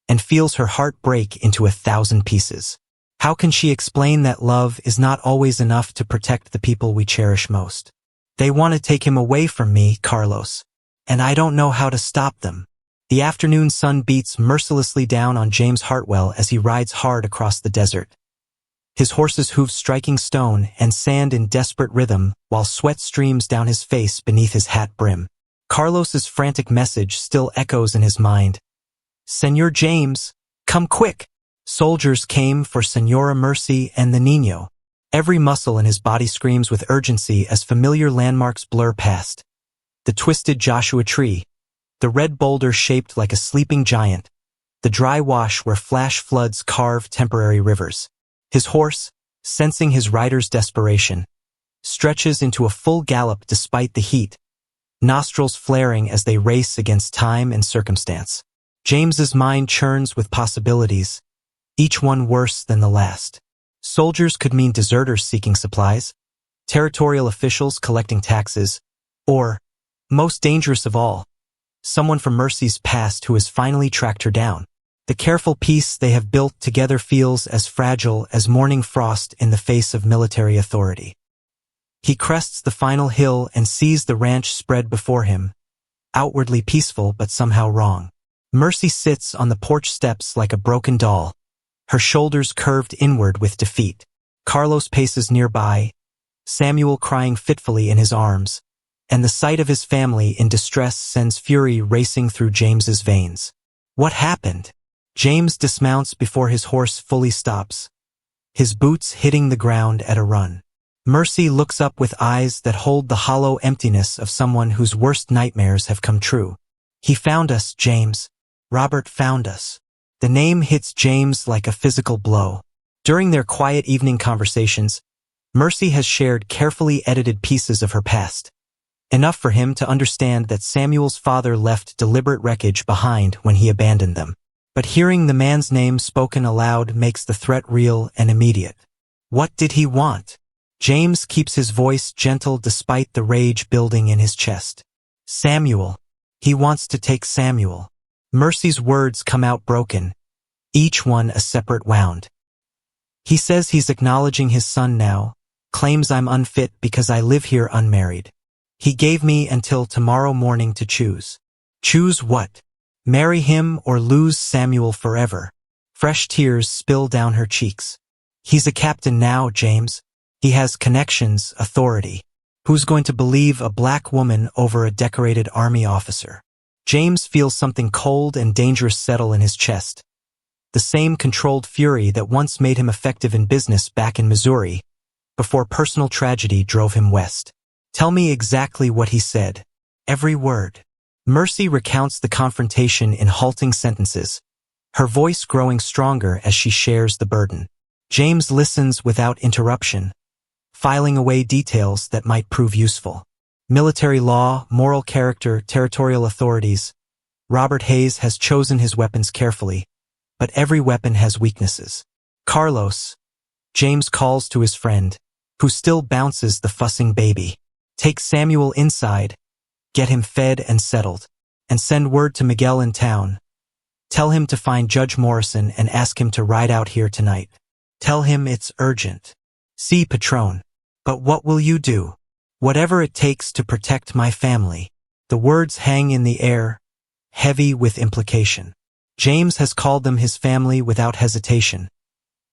and feels her heart break into 1,000 pieces. How can she explain that love is not always enough to protect the people we cherish most? They want to take him away from me, Carlos, and I don't know how to stop them. The afternoon sun beats mercilessly down on James Hartwell as he rides hard across the desert. His horse's hooves striking stone and sand in desperate rhythm, while sweat streams down his face beneath his hat brim. Carlos's frantic message still echoes in his mind. "Señor James, come quick!" Soldiers came for Señora Mercy and the Niño. Every muscle in his body screams with urgency as familiar landmarks blur past. The twisted Joshua tree, the red boulder shaped like a sleeping giant, the dry wash where flash floods carve temporary rivers. His horse, sensing his rider's desperation, stretches into a full gallop despite the heat, nostrils flaring as they race against time and circumstance. James's mind churns with possibilities, each one worse than the last. Soldiers could mean deserters seeking supplies, territorial officials collecting taxes, or, most dangerous of all, someone from Mercy's past who has finally tracked her down. The careful peace they have built together feels as fragile as morning frost in the face of military authority. He crests the final hill and sees the ranch spread before him, outwardly peaceful but somehow wrong. Mercy sits on the porch steps like a broken doll, her shoulders curved inward with defeat. Carlos paces nearby, Samuel crying fitfully in his arms, and the sight of his family in distress sends fury racing through James's veins. What happened? James dismounts before his horse fully stops, his boots hitting the ground at a run. Mercy looks up with eyes that hold the hollow emptiness of someone whose worst nightmares have come true. "He found us, James. Robert found us." The name hits James like a physical blow. During their quiet evening conversations, Mercy has shared carefully edited pieces of her past, enough for him to understand that Samuel's father left deliberate wreckage behind when he abandoned them. But hearing the man's name spoken aloud makes the threat real and immediate. What did he want? James keeps his voice gentle despite the rage building in his chest. Samuel. He wants to take Samuel. Mercy's words come out broken, each one a separate wound. He says he's acknowledging his son now, claims I'm unfit because I live here unmarried. He gave me until tomorrow morning to choose. Choose what? Marry him or lose Samuel forever. Fresh tears spill down her cheeks. He's a captain now, James. He has connections, authority. Who's going to believe a black woman over a decorated army officer? James feels something cold and dangerous settle in his chest. The same controlled fury that once made him effective in business back in Missouri, before personal tragedy drove him west. Tell me exactly what he said. Every word. Mercy recounts the confrontation in halting sentences, her voice growing stronger as she shares the burden. James listens without interruption, filing away details that might prove useful. Military law, moral character, territorial authorities. Robert Hayes has chosen his weapons carefully, but every weapon has weaknesses. Carlos, James calls to his friend, who still bounces the fussing baby. Take Samuel inside, get him fed and settled, and send word to Miguel in town. Tell him to find Judge Morrison and ask him to ride out here tonight. Tell him it's urgent. See, Patron. But what will you do? Whatever it takes to protect my family. The words hang in the air, heavy with implication. James has called them his family without hesitation,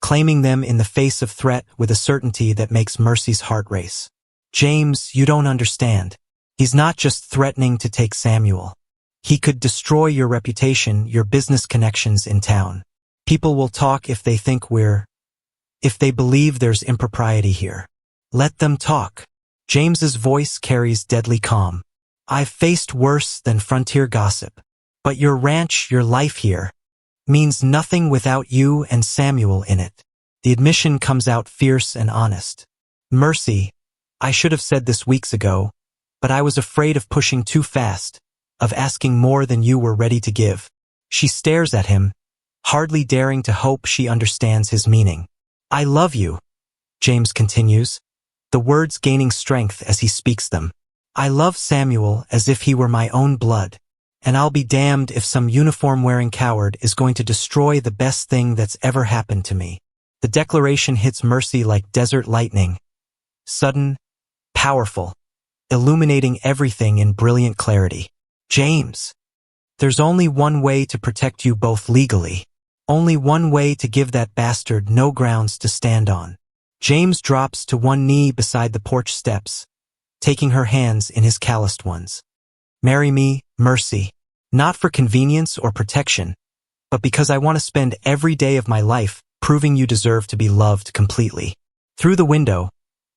claiming them in the face of threat with a certainty that makes Mercy's heart race. James, you don't understand. He's not just threatening to take Samuel. He could destroy your reputation, your business connections in town. People will talk if they believe there's impropriety here. Let them talk. James's voice carries deadly calm. I've faced worse than frontier gossip. But your ranch, your life here, means nothing without you and Samuel in it. The admission comes out fierce and honest. Mercy, I should have said this weeks ago, but I was afraid of pushing too fast, of asking more than you were ready to give. She stares at him, hardly daring to hope she understands his meaning. I love you, James continues, the words gaining strength as he speaks them. I love Samuel as if he were my own blood, and I'll be damned if some uniform-wearing coward is going to destroy the best thing that's ever happened to me. The declaration hits Mercy like desert lightning, sudden, powerful, illuminating everything in brilliant clarity. James. There's only one way to protect you both legally. Only one way to give that bastard no grounds to stand on. James drops to one knee beside the porch steps, taking her hands in his calloused ones. Marry me, Mercy. Not for convenience or protection, but because I want to spend every day of my life proving you deserve to be loved completely. Through the window,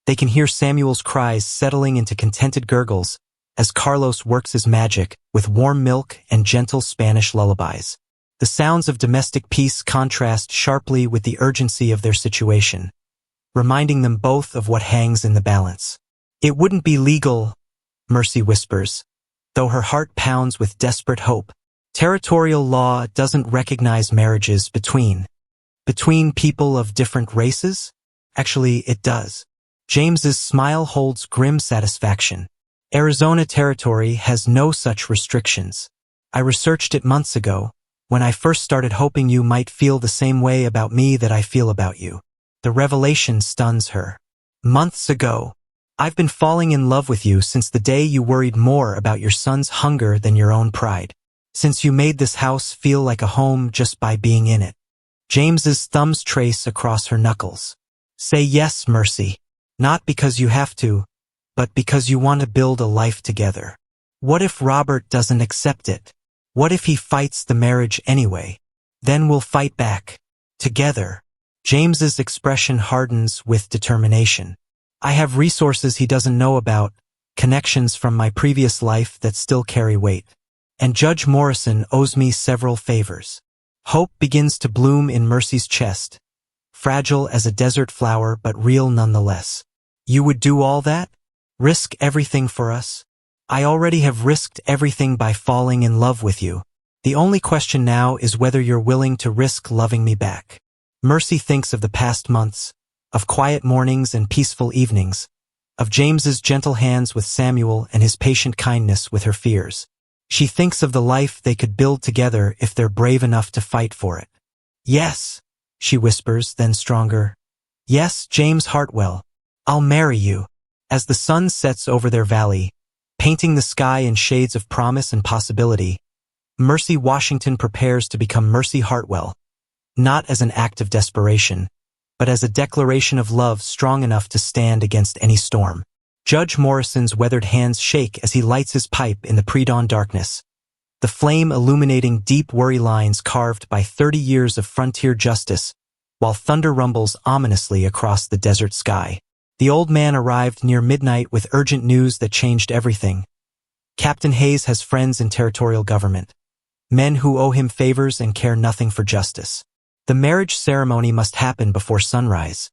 they can hear Samuel's cries settling into contented gurgles as Carlos works his magic with warm milk and gentle Spanish lullabies. The sounds of domestic peace contrast sharply with the urgency of their situation, reminding them both of what hangs in the balance. It wouldn't be legal, Mercy whispers, though her heart pounds with desperate hope. Territorial law doesn't recognize marriages between people of different races? Actually, it does. James's smile holds grim satisfaction. Arizona territory has no such restrictions. I researched it months ago, when I first started hoping you might feel the same way about me that I feel about you. The revelation stuns her. Months ago. I've been falling in love with you since the day you worried more about your son's hunger than your own pride. Since you made this house feel like a home just by being in it. James's thumbs trace across her knuckles. Say yes, Mercy. Not because you have to, but because you want to build a life together. What if Robert doesn't accept it? What if he fights the marriage anyway? Then we'll fight back. Together. James's expression hardens with determination. I have resources he doesn't know about, connections from my previous life that still carry weight. And Judge Morrison owes me several favors. Hope begins to bloom in Mercy's chest, fragile as a desert flower but real nonetheless. You would do all that? Risk everything for us? I already have risked everything by falling in love with you. The only question now is whether you're willing to risk loving me back. Mercy thinks of the past months, of quiet mornings and peaceful evenings, of James's gentle hands with Samuel and his patient kindness with her fears. She thinks of the life they could build together if they're brave enough to fight for it. Yes, she whispers, then stronger. Yes, James Hartwell, I'll marry you. As the sun sets over their valley, painting the sky in shades of promise and possibility, Mercy Washington prepares to become Mercy Hartwell, not as an act of desperation, but as a declaration of love strong enough to stand against any storm. Judge Morrison's weathered hands shake as he lights his pipe in the pre-dawn darkness, the flame illuminating deep worry lines carved by 30 years of frontier justice, while thunder rumbles ominously across the desert sky. The old man arrived near midnight with urgent news that changed everything. Captain Hayes has friends in territorial government, men who owe him favors and care nothing for justice. The marriage ceremony must happen before sunrise,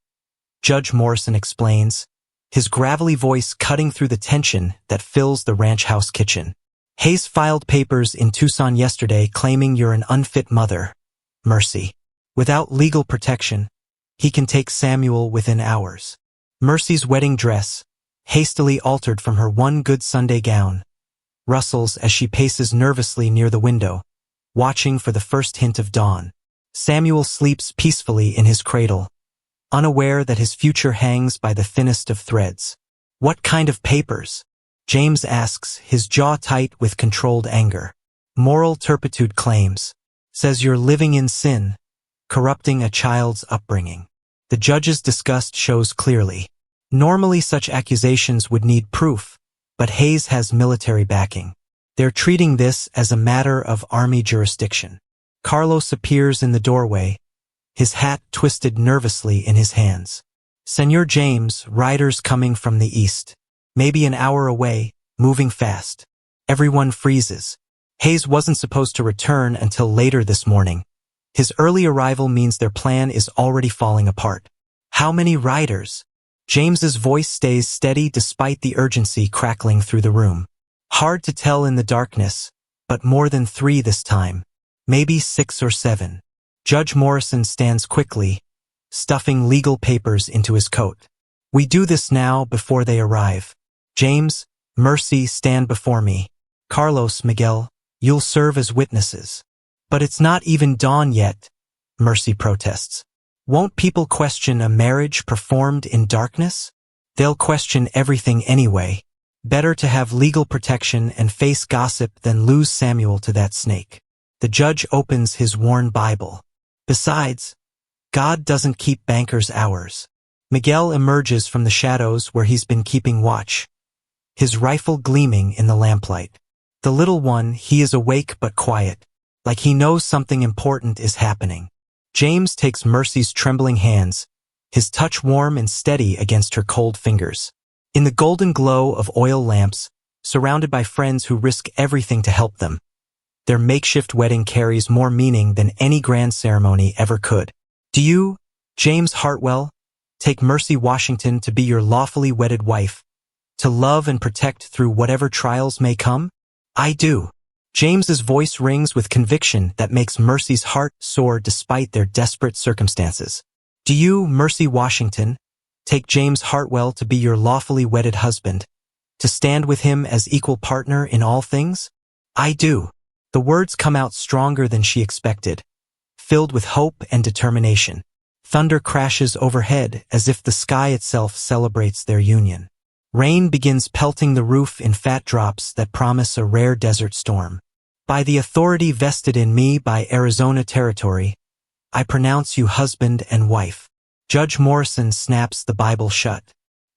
Judge Morrison explains, his gravelly voice cutting through the tension that fills the ranch house kitchen. Hayes filed papers in Tucson yesterday claiming you're an unfit mother, Mercy. Without legal protection, he can take Samuel within hours. Mercy's wedding dress, hastily altered from her one good Sunday gown, rustles as she paces nervously near the window, watching for the first hint of dawn. Samuel sleeps peacefully in his cradle, unaware that his future hangs by the thinnest of threads. What kind of papers? James asks, his jaw tight with controlled anger. Moral turpitude claims. Says you're living in sin, corrupting a child's upbringing. The judge's disgust shows clearly. Normally such accusations would need proof, but Hayes has military backing. They're treating this as a matter of army jurisdiction. Carlos appears in the doorway, his hat twisted nervously in his hands. Senor James, riders coming from the east. Maybe an hour away, moving fast. Everyone freezes. Hayes wasn't supposed to return until later this morning. His early arrival means their plan is already falling apart. How many riders? James's voice stays steady despite the urgency crackling through the room. Hard to tell in the darkness, but more than 3 this time. Maybe 6 or 7. Judge Morrison stands quickly, stuffing legal papers into his coat. We do this now before they arrive. James, Mercy, stand before me. Carlos, Miguel, you'll serve as witnesses. But it's not even dawn yet, Mercy protests. Won't people question a marriage performed in darkness? They'll question everything anyway. Better to have legal protection and face gossip than lose Samuel to that snake. The judge opens his worn Bible. Besides, God doesn't keep bankers' hours. Miguel emerges from the shadows where he's been keeping watch, his rifle gleaming in the lamplight. The little one, he is awake but quiet, like he knows something important is happening. James takes Mercy's trembling hands, his touch warm and steady against her cold fingers. In the golden glow of oil lamps, surrounded by friends who risk everything to help them, their makeshift wedding carries more meaning than any grand ceremony ever could. Do you, James Hartwell, take Mercy Washington to be your lawfully wedded wife, to love and protect through whatever trials may come? I do. James's voice rings with conviction that makes Mercy's heart soar despite their desperate circumstances. Do you, Mercy Washington, take James Hartwell to be your lawfully wedded husband, to stand with him as equal partner in all things? I do. The words come out stronger than she expected, filled with hope and determination. Thunder crashes overhead as if the sky itself celebrates their union. Rain begins pelting the roof in fat drops that promise a rare desert storm. By the authority vested in me by Arizona territory, I pronounce you husband and wife. Judge Morrison snaps the Bible shut.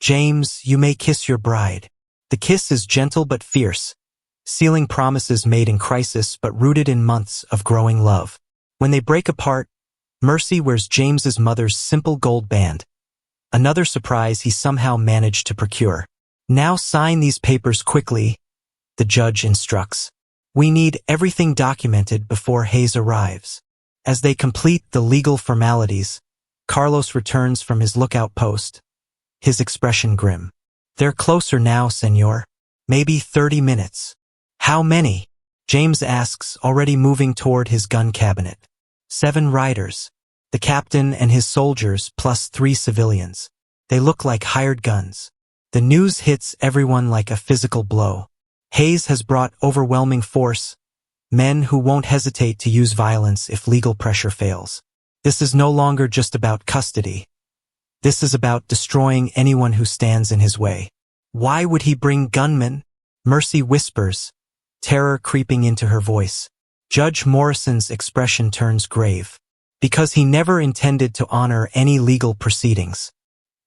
James, you may kiss your bride. The kiss is gentle but fierce, sealing promises made in crisis but rooted in months of growing love. When they break apart, Mercy wears James's mother's simple gold band, another surprise he somehow managed to procure. Now sign these papers quickly, the judge instructs. We need everything documented before Hayes arrives. As they complete the legal formalities, Carlos returns from his lookout post, his expression grim. They're closer now, senor. Maybe 30 minutes. How many? James asks, already moving toward his gun cabinet. 7 riders. The captain and his soldiers plus 3 civilians. They look like hired guns. The news hits everyone like a physical blow. Hayes has brought overwhelming force, men who won't hesitate to use violence if legal pressure fails. This is no longer just about custody. This is about destroying anyone who stands in his way. Why would he bring gunmen? Mercy whispers, terror creeping into her voice. Judge Morrison's expression turns grave. Because he never intended to honor any legal proceedings.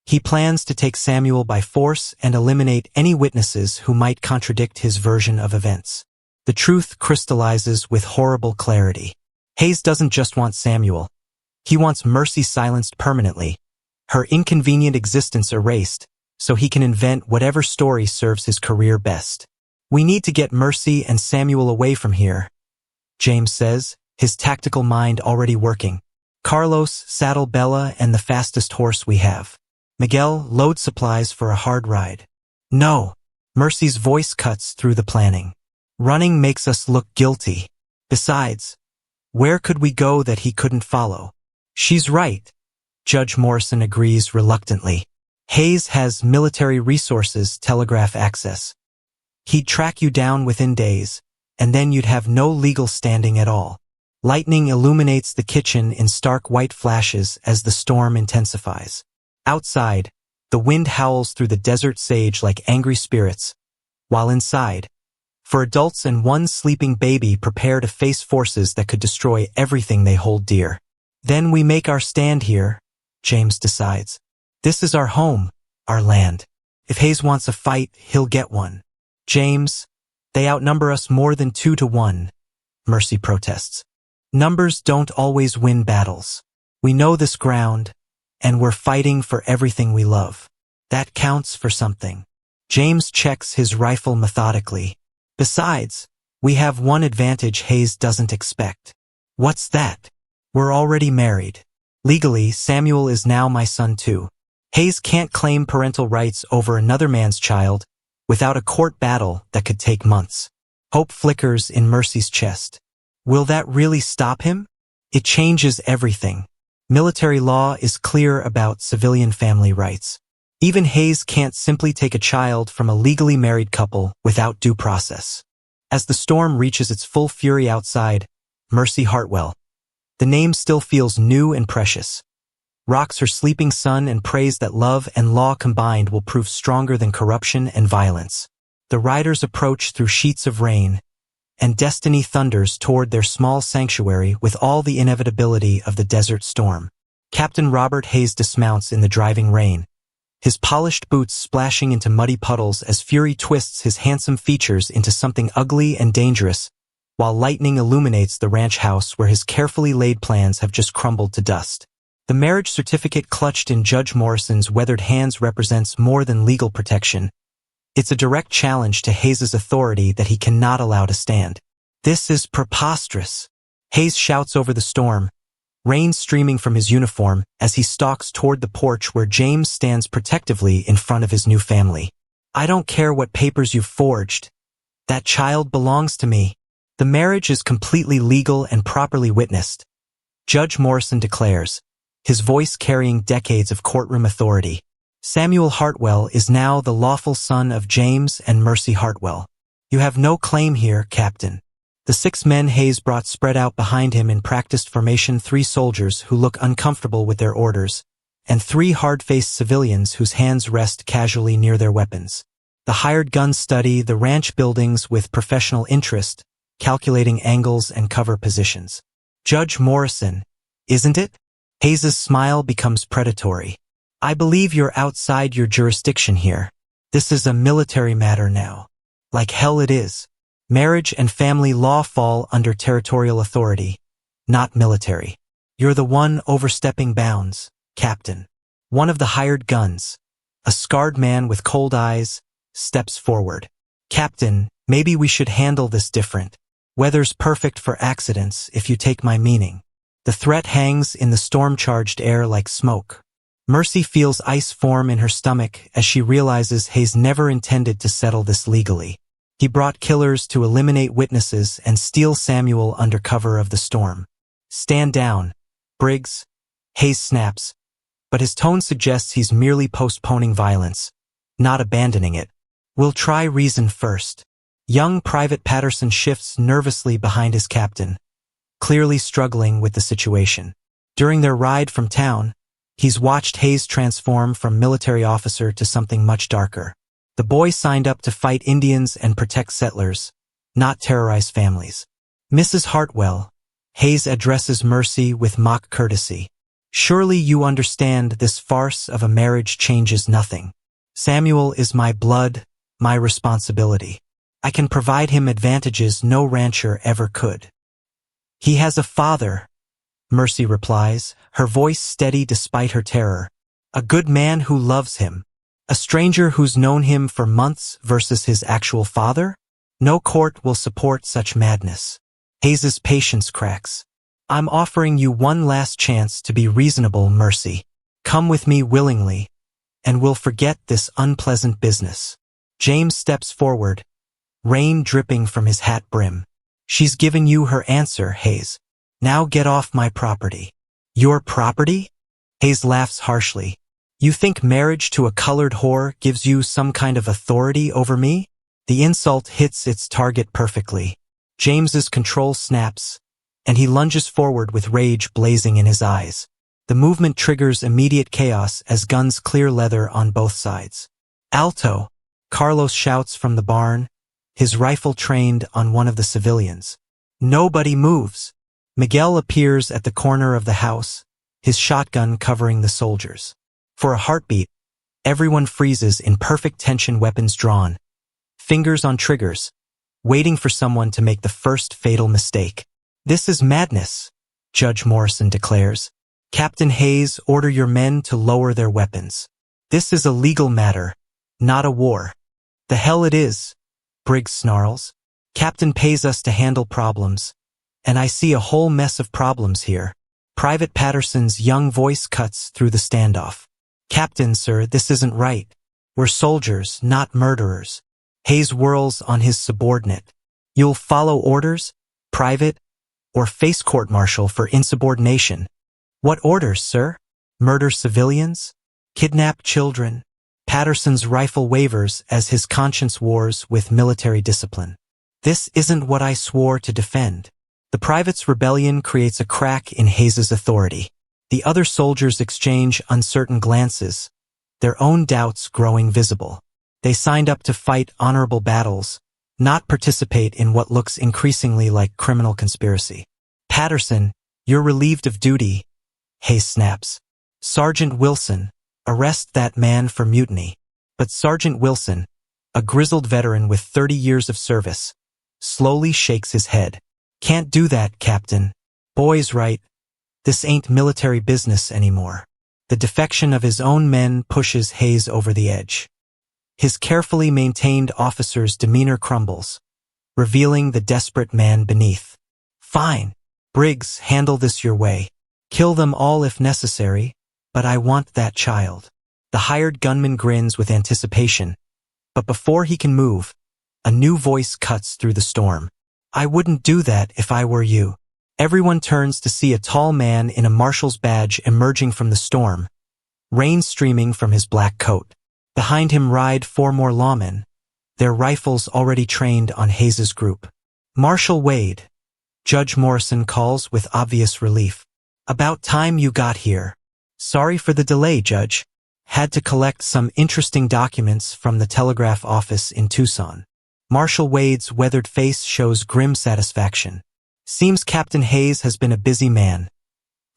He plans to take Samuel by force and eliminate any witnesses who might contradict his version of events. The truth crystallizes with horrible clarity. Hayes doesn't just want Samuel. He wants Mercy silenced permanently, her inconvenient existence erased, so he can invent whatever story serves his career best. We need to get Mercy and Samuel away from here, James says, his tactical mind already working. Carlos, saddle Bella and the fastest horse we have. Miguel, load supplies for a hard ride. No. Mercy's voice cuts through the planning. Running makes us look guilty. Besides, where could we go that he couldn't follow? She's right. Judge Morrison agrees reluctantly. Hayes has military resources, telegraph access. He'd track you down within days, and then you'd have no legal standing at all. Lightning illuminates the kitchen in stark white flashes as the storm intensifies. Outside, the wind howls through the desert sage like angry spirits, while inside, for adults and one sleeping baby prepare to face forces that could destroy everything they hold dear. Then we make our stand here, James decides. This is our home, our land. If Hayes wants a fight, he'll get one. James, they outnumber us more than 2 to 1, Mercy protests. Numbers don't always win battles. We know this ground, and we're fighting for everything we love. That counts for something. James checks his rifle methodically. Besides, we have one advantage Hayes doesn't expect. What's that? We're already married. Legally, Samuel is now my son too. Hayes can't claim parental rights over another man's child without a court battle that could take months. Hope flickers in Mercy's chest. Will that really stop him? It changes everything. Military law is clear about civilian family rights. Even Hayes can't simply take a child from a legally married couple without due process. As the storm reaches its full fury outside, Mercy Hartwell, the name still feels new and precious, rocks her sleeping son and prays that love and law combined will prove stronger than corruption and violence. The riders approach through sheets of rain, and destiny thunders toward their small sanctuary with all the inevitability of the desert storm. Captain Robert Hayes dismounts in the driving rain, his polished boots splashing into muddy puddles as fury twists his handsome features into something ugly and dangerous, while lightning illuminates the ranch house where his carefully laid plans have just crumbled to dust. The marriage certificate clutched in Judge Morrison's weathered hands represents more than legal protection. It's a direct challenge to Hayes's authority that he cannot allow to stand. "This is preposterous," Hayes shouts over the storm, rain streaming from his uniform as he stalks toward the porch where James stands protectively in front of his new family. "I don't care what papers you've forged. That child belongs to me. The marriage is completely legal and properly witnessed," Judge Morrison declares, his voice carrying decades of courtroom authority. "Samuel Hartwell is now the lawful son of James and Mercy Hartwell. You have no claim here, Captain." The 6 men Hayes brought spread out behind him in practiced formation, 3 soldiers who look uncomfortable with their orders, and 3 hard-faced civilians whose hands rest casually near their weapons. The hired guns study the ranch buildings with professional interest, calculating angles and cover positions. "Judge Morrison, isn't it?" Hayes's smile becomes predatory. "I believe you're outside your jurisdiction here. This is a military matter now." "Like hell it is. Marriage and family law fall under territorial authority, not military. You're the one overstepping bounds, Captain." One of the hired guns, a scarred man with cold eyes, steps forward. "Captain, maybe we should handle this different. Weather's perfect for accidents, if you take my meaning." The threat hangs in the storm-charged air like smoke. Mercy feels ice form in her stomach as she realizes Hayes never intended to settle this legally. He brought killers to eliminate witnesses and steal Samuel under cover of the storm. "Stand down, Briggs," Hayes snaps, but his tone suggests he's merely postponing violence, not abandoning it. "We'll try reason first." Young Private Patterson shifts nervously behind his captain, clearly struggling with the situation. During their ride from town, he's watched Hayes transform from military officer to something much darker. The boy signed up to fight Indians and protect settlers, not terrorize families. "Mrs. Hartwell," Hayes addresses Mercy with mock courtesy. "Surely you understand this farce of a marriage changes nothing. Samuel is my blood, my responsibility. I can provide him advantages no rancher ever could." "He has a father," Mercy replies, her voice steady despite her terror. "A good man who loves him. A stranger who's known him for months versus his actual father? No court will support such madness." Hayes's patience cracks. "I'm offering you one last chance to be reasonable, Mercy. Come with me willingly, and we'll forget this unpleasant business." James steps forward, rain dripping from his hat brim. "She's given you her answer, Hayes. Now get off my property." "Your property?" Hayes laughs harshly. "You think marriage to a colored whore gives you some kind of authority over me?" The insult hits its target perfectly. James's control snaps, and he lunges forward with rage blazing in his eyes. The movement triggers immediate chaos as guns clear leather on both sides. "Alto!" Carlos shouts from the barn, his rifle trained on one of the civilians. Nobody moves. Miguel appears at the corner of the house, his shotgun covering the soldiers. For a heartbeat, everyone freezes in perfect tension, weapons drawn, fingers on triggers, waiting for someone to make the first fatal mistake. "This is madness," Judge Morrison declares. "Captain Hayes, order your men to lower their weapons. This is a legal matter, not a war." "The hell it is," Briggs snarls. "Captain pays us to handle problems, and I see a whole mess of problems here." Private Patterson's young voice cuts through the standoff. "Captain, sir, this isn't right. We're soldiers, not murderers." Hayes whirls on his subordinate. "You'll follow orders, Private, or face court-martial for insubordination." "What orders, sir? Murder civilians? Kidnap children?" Patterson's rifle wavers as his conscience wars with military discipline. "This isn't what I swore to defend." The private's rebellion creates a crack in Hayes's authority. The other soldiers exchange uncertain glances, their own doubts growing visible. They signed up to fight honorable battles, not participate in what looks increasingly like criminal conspiracy. Patterson, you're relieved of duty, Hayes snaps. Sergeant Wilson, arrest that man for mutiny. But Sergeant Wilson, a grizzled veteran with 30 years of service, slowly shakes his head. Can't do that, Captain. Boy's right. This ain't military business anymore. The defection of his own men pushes Hayes over the edge. His carefully maintained officer's demeanor crumbles, revealing the desperate man beneath. Fine. Briggs, handle this your way. Kill them all if necessary, but I want that child. The hired gunman grins with anticipation, but before he can move, a new voice cuts through the storm. I wouldn't do that if I were you. Everyone turns to see a tall man in a marshal's badge emerging from the storm, rain streaming from his black coat. Behind him ride 4 more lawmen, their rifles already trained on Hayes's group. Marshal Wade, Judge Morrison calls with obvious relief. About time you got here. Sorry for the delay, Judge. Had to collect some interesting documents from the telegraph office in Tucson. Marshal Wade's weathered face shows grim satisfaction. Seems Captain Hayes has been a busy man,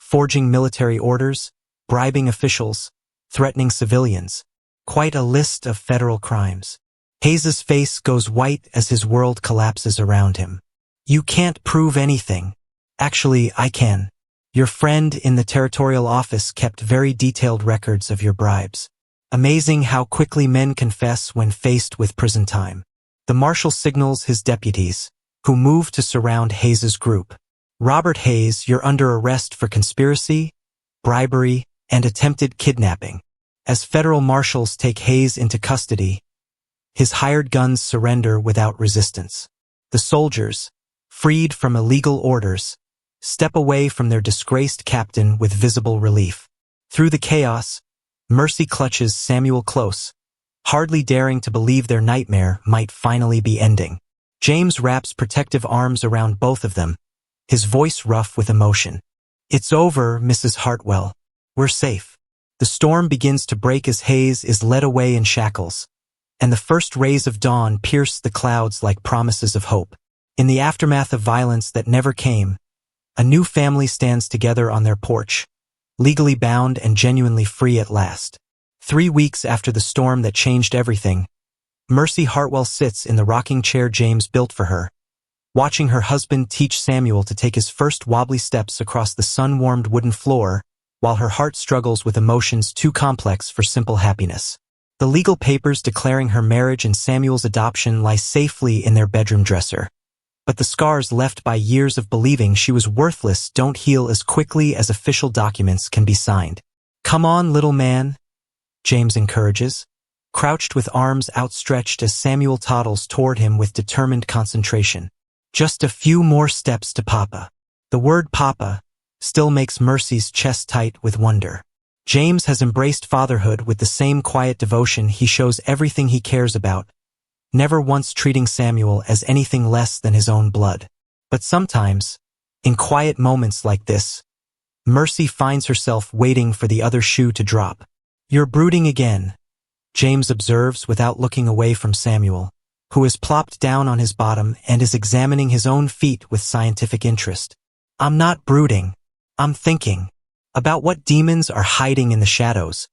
forging military orders, bribing officials, threatening civilians. Quite a list of federal crimes. Hayes's face goes white as his world collapses around him. You can't prove anything. Actually, I can. Your friend in the territorial office kept very detailed records of your bribes. Amazing how quickly men confess when faced with prison time. The marshal signals his deputies, who move to surround Hayes's group. Robert Hayes, you're under arrest for conspiracy, bribery, and attempted kidnapping. As federal marshals take Hayes into custody, his hired guns surrender without resistance. The soldiers, freed from illegal orders, step away from their disgraced captain with visible relief. Through the chaos, Mercy clutches Samuel close, hardly daring to believe their nightmare might finally be ending. James wraps protective arms around both of them, his voice rough with emotion. It's over, Mrs. Hartwell. We're safe. The storm begins to break as Hayes is led away in shackles, and the first rays of dawn pierce the clouds like promises of hope. In the aftermath of violence that never came, a new family stands together on their porch, legally bound and genuinely free at last. 3 weeks after the storm that changed everything, Mercy Hartwell sits in the rocking chair James built for her, watching her husband teach Samuel to take his first wobbly steps across the sun-warmed wooden floor, while her heart struggles with emotions too complex for simple happiness. The legal papers declaring her marriage and Samuel's adoption lie safely in their bedroom dresser. But the scars left by years of believing she was worthless don't heal as quickly as official documents can be signed. Come on, little man, James encourages, crouched with arms outstretched as Samuel toddles toward him with determined concentration. Just a few more steps to Papa. The word Papa still makes Mercy's chest tight with wonder. James has embraced fatherhood with the same quiet devotion he shows everything he cares about, never once treating Samuel as anything less than his own blood. But sometimes, in quiet moments like this, Mercy finds herself waiting for the other shoe to drop. You're brooding again, James observes without looking away from Samuel, who has plopped down on his bottom and is examining his own feet with scientific interest. I'm not brooding. I'm thinking about what demons are hiding in the shadows,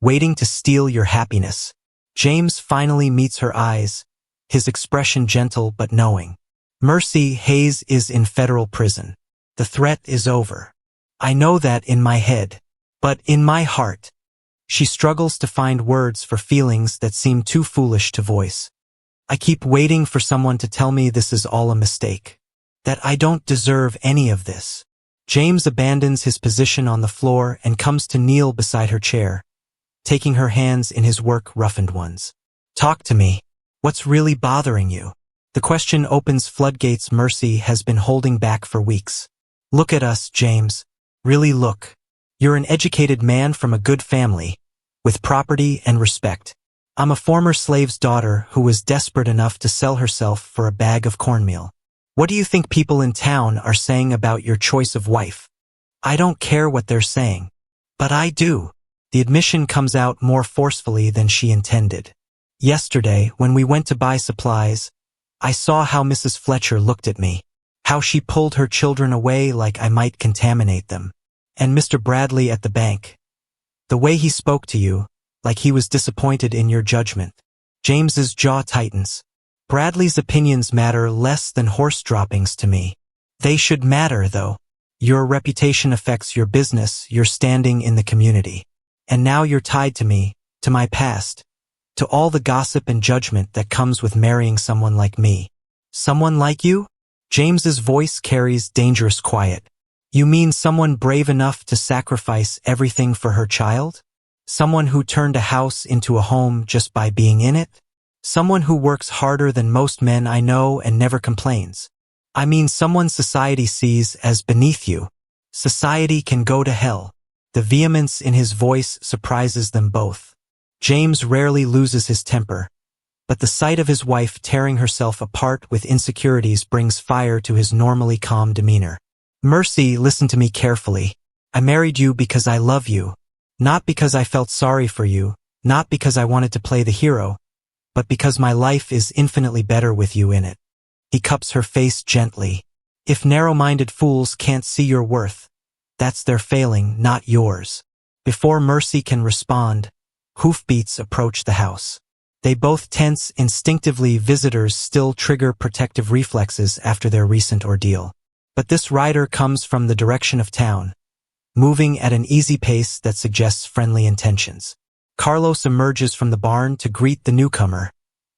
waiting to steal your happiness. James finally meets her eyes, his expression gentle but knowing. Mercy, Hayes is in federal prison. The threat is over. I know that in my head, but in my heart, she struggles to find words for feelings that seem too foolish to voice. I keep waiting for someone to tell me this is all a mistake, that I don't deserve any of this. James abandons his position on the floor and comes to kneel beside her chair, taking her hands in his work-roughened ones. Talk to me. What's really bothering you? The question opens floodgates Mercy has been holding back for weeks. Look at us, James. Really look. You're an educated man from a good family, with property and respect. I'm a former slave's daughter who was desperate enough to sell herself for a bag of cornmeal. What do you think people in town are saying about your choice of wife? I don't care what they're saying. But I do. The admission comes out more forcefully than she intended. Yesterday, when we went to buy supplies, I saw how Mrs. Fletcher looked at me, how she pulled her children away like I might contaminate them. And Mr. Bradley at the bank. The way he spoke to you, like he was disappointed in your judgment. James's jaw tightens. Bradley's opinions matter less than horse droppings to me. They should matter, though. Your reputation affects your business, your standing in the community. And now you're tied to me, to my past, to all the gossip and judgment that comes with marrying someone like me. Someone like you? James's voice carries dangerous quiet. You mean someone brave enough to sacrifice everything for her child? Someone who turned a house into a home just by being in it? Someone who works harder than most men I know and never complains. I mean someone society sees as beneath you. Society can go to hell. The vehemence in his voice surprises them both. James rarely loses his temper, but the sight of his wife tearing herself apart with insecurities brings fire to his normally calm demeanor. Mercy, listen to me carefully. I married you because I love you. Not because I felt sorry for you, not because I wanted to play the hero, but because my life is infinitely better with you in it. He cups her face gently. If narrow-minded fools can't see your worth, that's their failing, not yours. Before Mercy can respond, hoofbeats approach the house. They both tense instinctively. Visitors still trigger protective reflexes after their recent ordeal. But this rider comes from the direction of town, moving at an easy pace that suggests friendly intentions. Carlos emerges from the barn to greet the newcomer,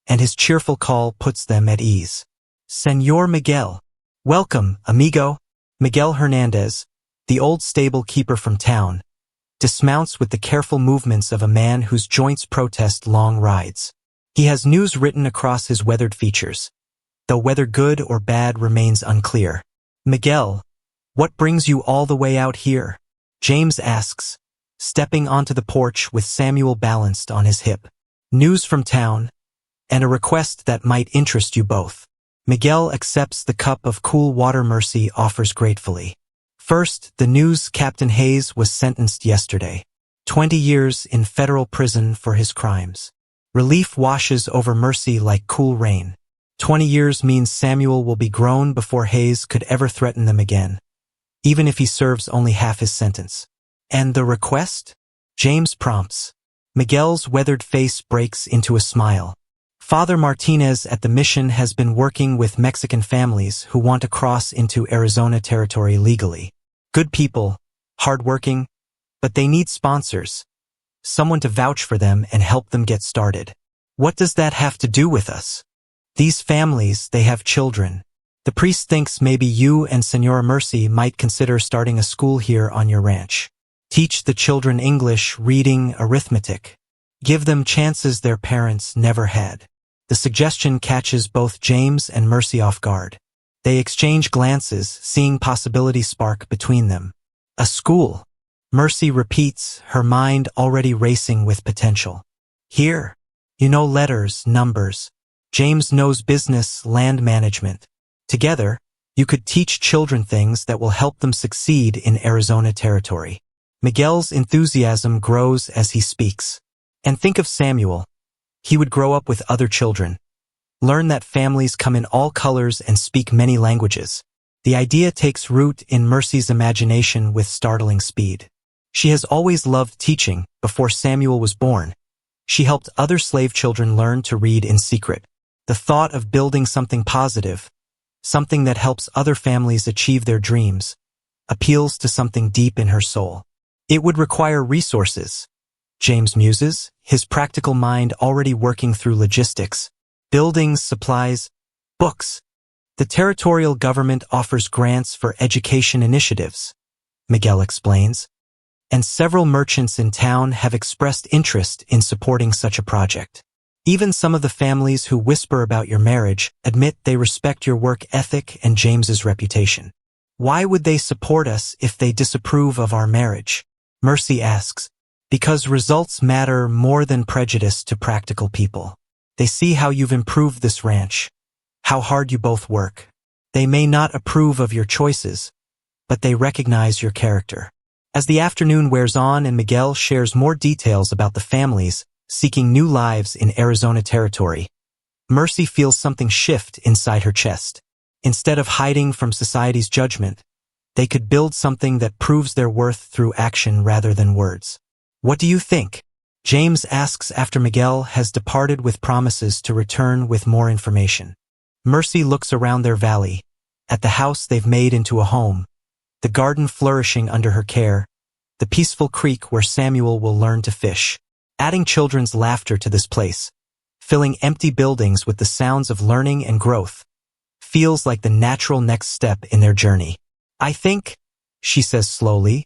and his cheerful call puts them at ease. Señor Miguel. Welcome, amigo. Miguel Hernandez, the old stable keeper from town, dismounts with the careful movements of a man whose joints protest long rides. He has news written across his weathered features, though whether good or bad remains unclear. Miguel, what brings you all the way out here? James asks, stepping onto the porch with Samuel balanced on his hip. News from town, and a request that might interest you both. Miguel accepts the cup of cool water Mercy offers gratefully. First, the news: Captain Hayes was sentenced yesterday. 20 years in federal prison for his crimes. Relief washes over Mercy like cool rain. 20 years means Samuel will be grown before Hayes could ever threaten them again, even if he serves only half his sentence. And the request? James prompts. Miguel's weathered face breaks into a smile. Father Martinez at the mission has been working with Mexican families who want to cross into Arizona territory legally. Good people, hardworking, but they need sponsors. Someone to vouch for them and help them get started. What does that have to do with us? These families, they have children. The priest thinks maybe you and Senora Mercy might consider starting a school here on your ranch. Teach the children English, reading, arithmetic. Give them chances their parents never had. The suggestion catches both James and Mercy off guard. They exchange glances, seeing possibility spark between them. A school. Mercy repeats, her mind already racing with potential. Here. You know letters, numbers. James knows business, land management. Together, you could teach children things that will help them succeed in Arizona territory. Miguel's enthusiasm grows as he speaks. And think of Samuel. He would grow up with other children. Learn that families come in all colors and speak many languages. The idea takes root in Mercy's imagination with startling speed. She has always loved teaching. Before Samuel was born, she helped other slave children learn to read in secret. The thought of building something positive, something that helps other families achieve their dreams, appeals to something deep in her soul. It would require resources. James muses, his practical mind already working through logistics, buildings, supplies, books. The territorial government offers grants for education initiatives, Miguel explains, and several merchants in town have expressed interest in supporting such a project. Even some of the families who whisper about your marriage admit they respect your work ethic and James's reputation. Why would they support us if they disapprove of our marriage? Mercy asks. Because results matter more than prejudice to practical people. They see how you've improved this ranch, how hard you both work. They may not approve of your choices, but they recognize your character. As the afternoon wears on and Miguel shares more details about the families, seeking new lives in Arizona territory. Mercy feels something shift inside her chest. Instead of hiding from society's judgment, they could build something that proves their worth through action rather than words. What do you think? James asks after Miguel has departed with promises to return with more information. Mercy looks around their valley, at the house they've made into a home, the garden flourishing under her care, the peaceful creek where Samuel will learn to fish. Adding children's laughter to this place, filling empty buildings with the sounds of learning and growth, feels like the natural next step in their journey. I think, she says slowly,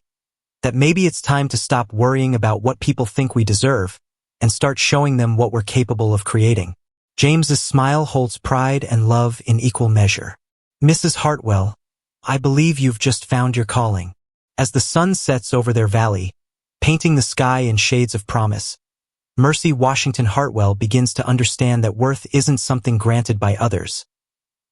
that maybe it's time to stop worrying about what people think we deserve and start showing them what we're capable of creating. James's smile holds pride and love in equal measure. Mrs. Hartwell, I believe you've just found your calling. As the sun sets over their valley, painting the sky in shades of promise, Mercy Washington Hartwell begins to understand that worth isn't something granted by others.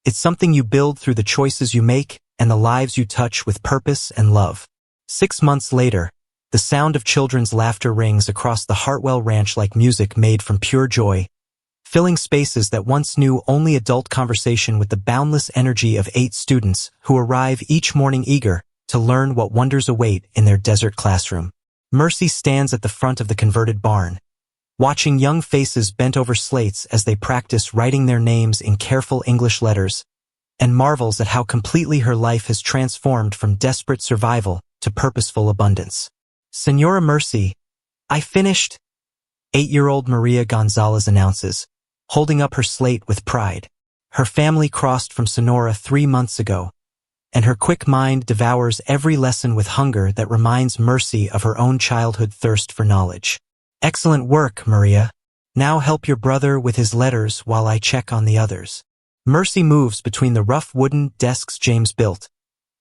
It's something you build through the choices you make and the lives you touch with purpose and love. 6 months later, the sound of children's laughter rings across the Hartwell Ranch like music made from pure joy, filling spaces that once knew only adult conversation with the boundless energy of 8 students who arrive each morning eager to learn what wonders await in their desert classroom. Mercy stands at the front of the converted barn, watching young faces bent over slates as they practice writing their names in careful English letters, and marvels at how completely her life has transformed from desperate survival to purposeful abundance. Senora Mercy, I finished, 8-year-old Maria Gonzalez announces, holding up her slate with pride. Her family crossed from Sonora 3 months ago, and her quick mind devours every lesson with hunger that reminds Mercy of her own childhood thirst for knowledge. Excellent work, Maria. Now help your brother with his letters while I check on the others. Mercy moves between the rough wooden desks James built,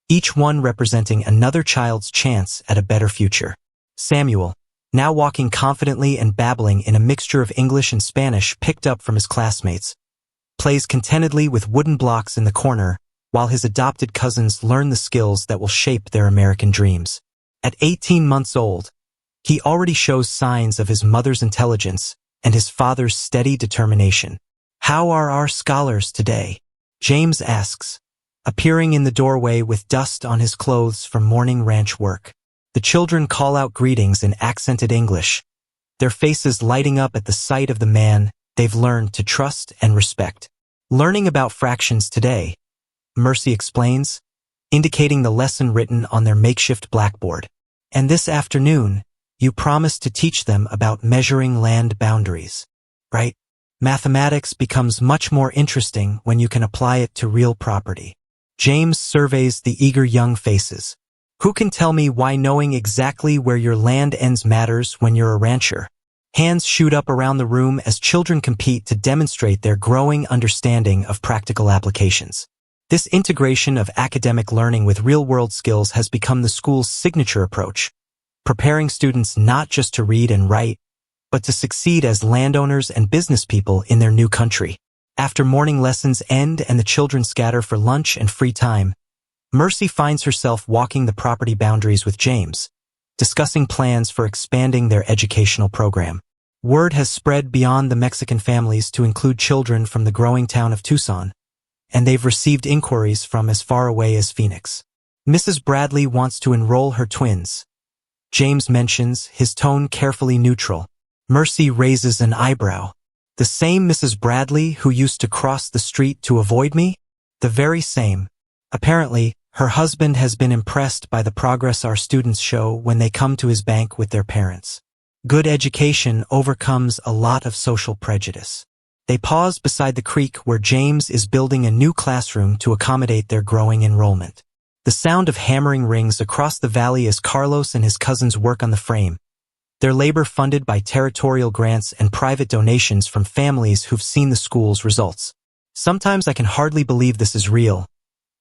each one representing another child's chance at a better future. Samuel, now walking confidently and babbling in a mixture of English and Spanish picked up from his classmates, plays contentedly with wooden blocks in the corner while his adopted cousins learn the skills that will shape their American dreams. At 18 months old, he already shows signs of his mother's intelligence and his father's steady determination. How are our scholars today? James asks, appearing in the doorway with dust on his clothes from morning ranch work. The children call out greetings in accented English, their faces lighting up at the sight of the man they've learned to trust and respect. Learning about fractions today, Mercy explains, indicating the lesson written on their makeshift blackboard. And this afternoon, you promised to teach them about measuring land boundaries, right? Mathematics becomes much more interesting when you can apply it to real property. James surveys the eager young faces. Who can tell me why knowing exactly where your land ends matters when you're a rancher? Hands shoot up around the room as children compete to demonstrate their growing understanding of practical applications. This integration of academic learning with real-world skills has become the school's signature approach, preparing students not just to read and write, but to succeed as landowners and business people in their new country. After morning lessons end and the children scatter for lunch and free time, Mercy finds herself walking the property boundaries with James, discussing plans for expanding their educational program. Word has spread beyond the Mexican families to include children from the growing town of Tucson, and they've received inquiries from as far away as Phoenix. Mrs. Bradley wants to enroll her twins. James mentions, his tone carefully neutral. Mercy raises an eyebrow. The same Mrs. Bradley who used to cross the street to avoid me? The very same. Apparently, her husband has been impressed by the progress our students show when they come to his bank with their parents. Good education overcomes a lot of social prejudice. They pause beside the creek where James is building a new classroom to accommodate their growing enrollment. The sound of hammering rings across the valley as Carlos and his cousins work on the frame, their labor funded by territorial grants and private donations from families who've seen the school's results. Sometimes I can hardly believe this is real,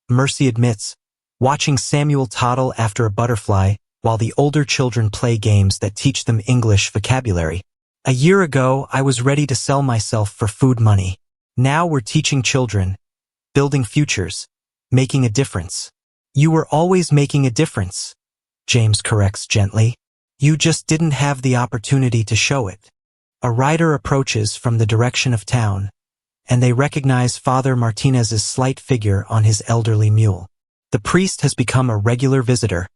Mercy admits, watching Samuel toddle after a butterfly while the older children play games that teach them English vocabulary. A year ago, I was ready to sell myself for food money. Now we're teaching children, building futures, making a difference. You were always making a difference, James corrects gently. You just didn't have the opportunity to show it. A rider approaches from the direction of town, and they recognize Father Martinez's slight figure on his elderly mule. The priest has become a regular visitor,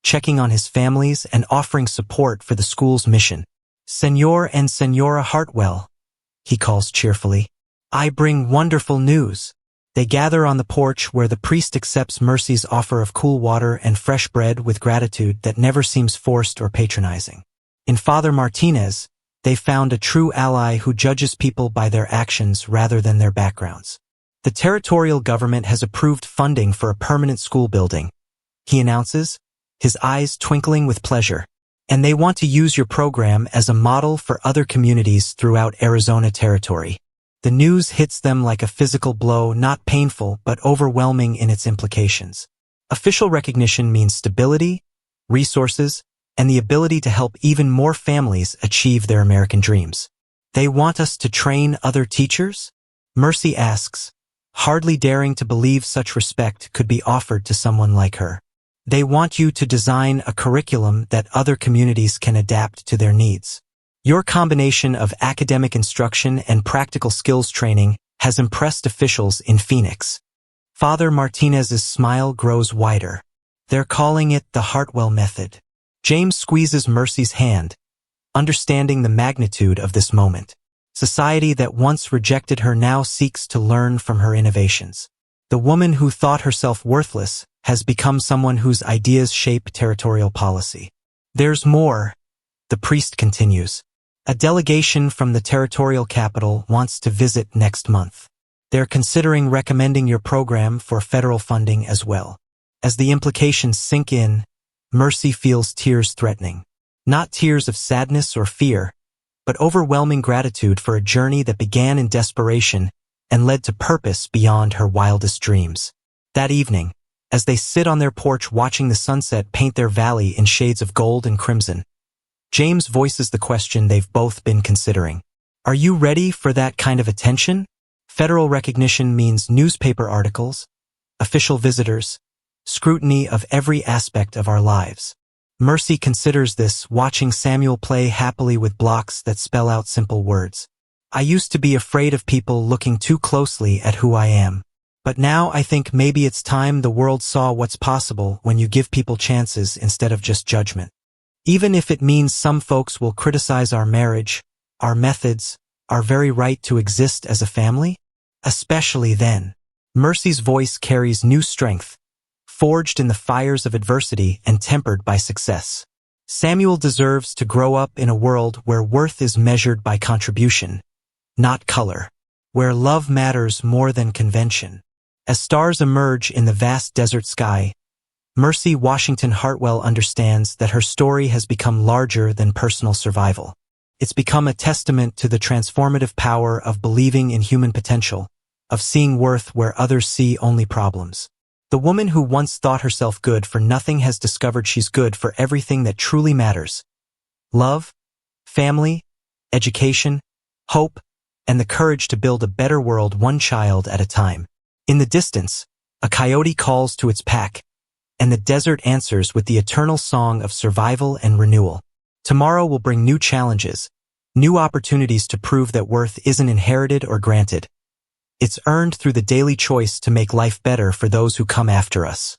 checking on his families and offering support for the school's mission. "Senor and Senora Hartwell," he calls cheerfully. "I bring wonderful news." They gather on the porch where the priest accepts Mercy's offer of cool water and fresh bread with gratitude that never seems forced or patronizing. In Father Martinez, they found a true ally who judges people by their actions rather than their backgrounds. "The territorial government has approved funding for a permanent school building," he announces, his eyes twinkling with pleasure. "And they want to use your program as a model for other communities throughout Arizona territory." The news hits them like a physical blow, not painful but overwhelming in its implications. Official recognition means stability, resources, and the ability to help even more families achieve their American dreams. "They want us to train other teachers?" Mercy asks, hardly daring to believe such respect could be offered to someone like her. "They want you to design a curriculum that other communities can adapt to their needs. Your combination of academic instruction and practical skills training has impressed officials in Phoenix." Father Martinez's smile grows wider. "They're calling it the Hartwell method." James squeezes Mercy's hand, understanding the magnitude of this moment. Society that once rejected her now seeks to learn from her innovations. The woman who thought herself worthless has become someone whose ideas shape territorial policy. "There's more," the priest continues. "A delegation from the territorial capital wants to visit next month. They're considering recommending your program for federal funding as well." As the implications sink in, Mercy feels tears threatening. Not tears of sadness or fear, but overwhelming gratitude for a journey that began in desperation and led to purpose beyond her wildest dreams. That evening, as they sit on their porch watching the sunset paint their valley in shades of gold and crimson, James voices the question they've both been considering. Are you ready for that kind of attention? Federal recognition means newspaper articles, official visitors, scrutiny of every aspect of our lives. Mercy considers this, watching Samuel play happily with blocks that spell out simple words. I used to be afraid of people looking too closely at who I am. But now I think maybe it's time the world saw what's possible when you give people chances instead of just judgment. Even if it means some folks will criticize our marriage, our methods, our very right to exist as a family. Especially then. Mercy's voice carries new strength, forged in the fires of adversity and tempered by success. Samuel deserves to grow up in a world where worth is measured by contribution, not color, where love matters more than convention. As stars emerge in the vast desert sky, Mercy Washington Hartwell understands that her story has become larger than personal survival. It's become a testament to the transformative power of believing in human potential, of seeing worth where others see only problems. The woman who once thought herself good for nothing has discovered she's good for everything that truly matters. Love, family, education, hope, and the courage to build a better world one child at a time. In the distance, a coyote calls to its pack, and the desert answers with the eternal song of survival and renewal. Tomorrow will bring new challenges, new opportunities to prove that worth isn't inherited or granted. It's earned through the daily choice to make life better for those who come after us.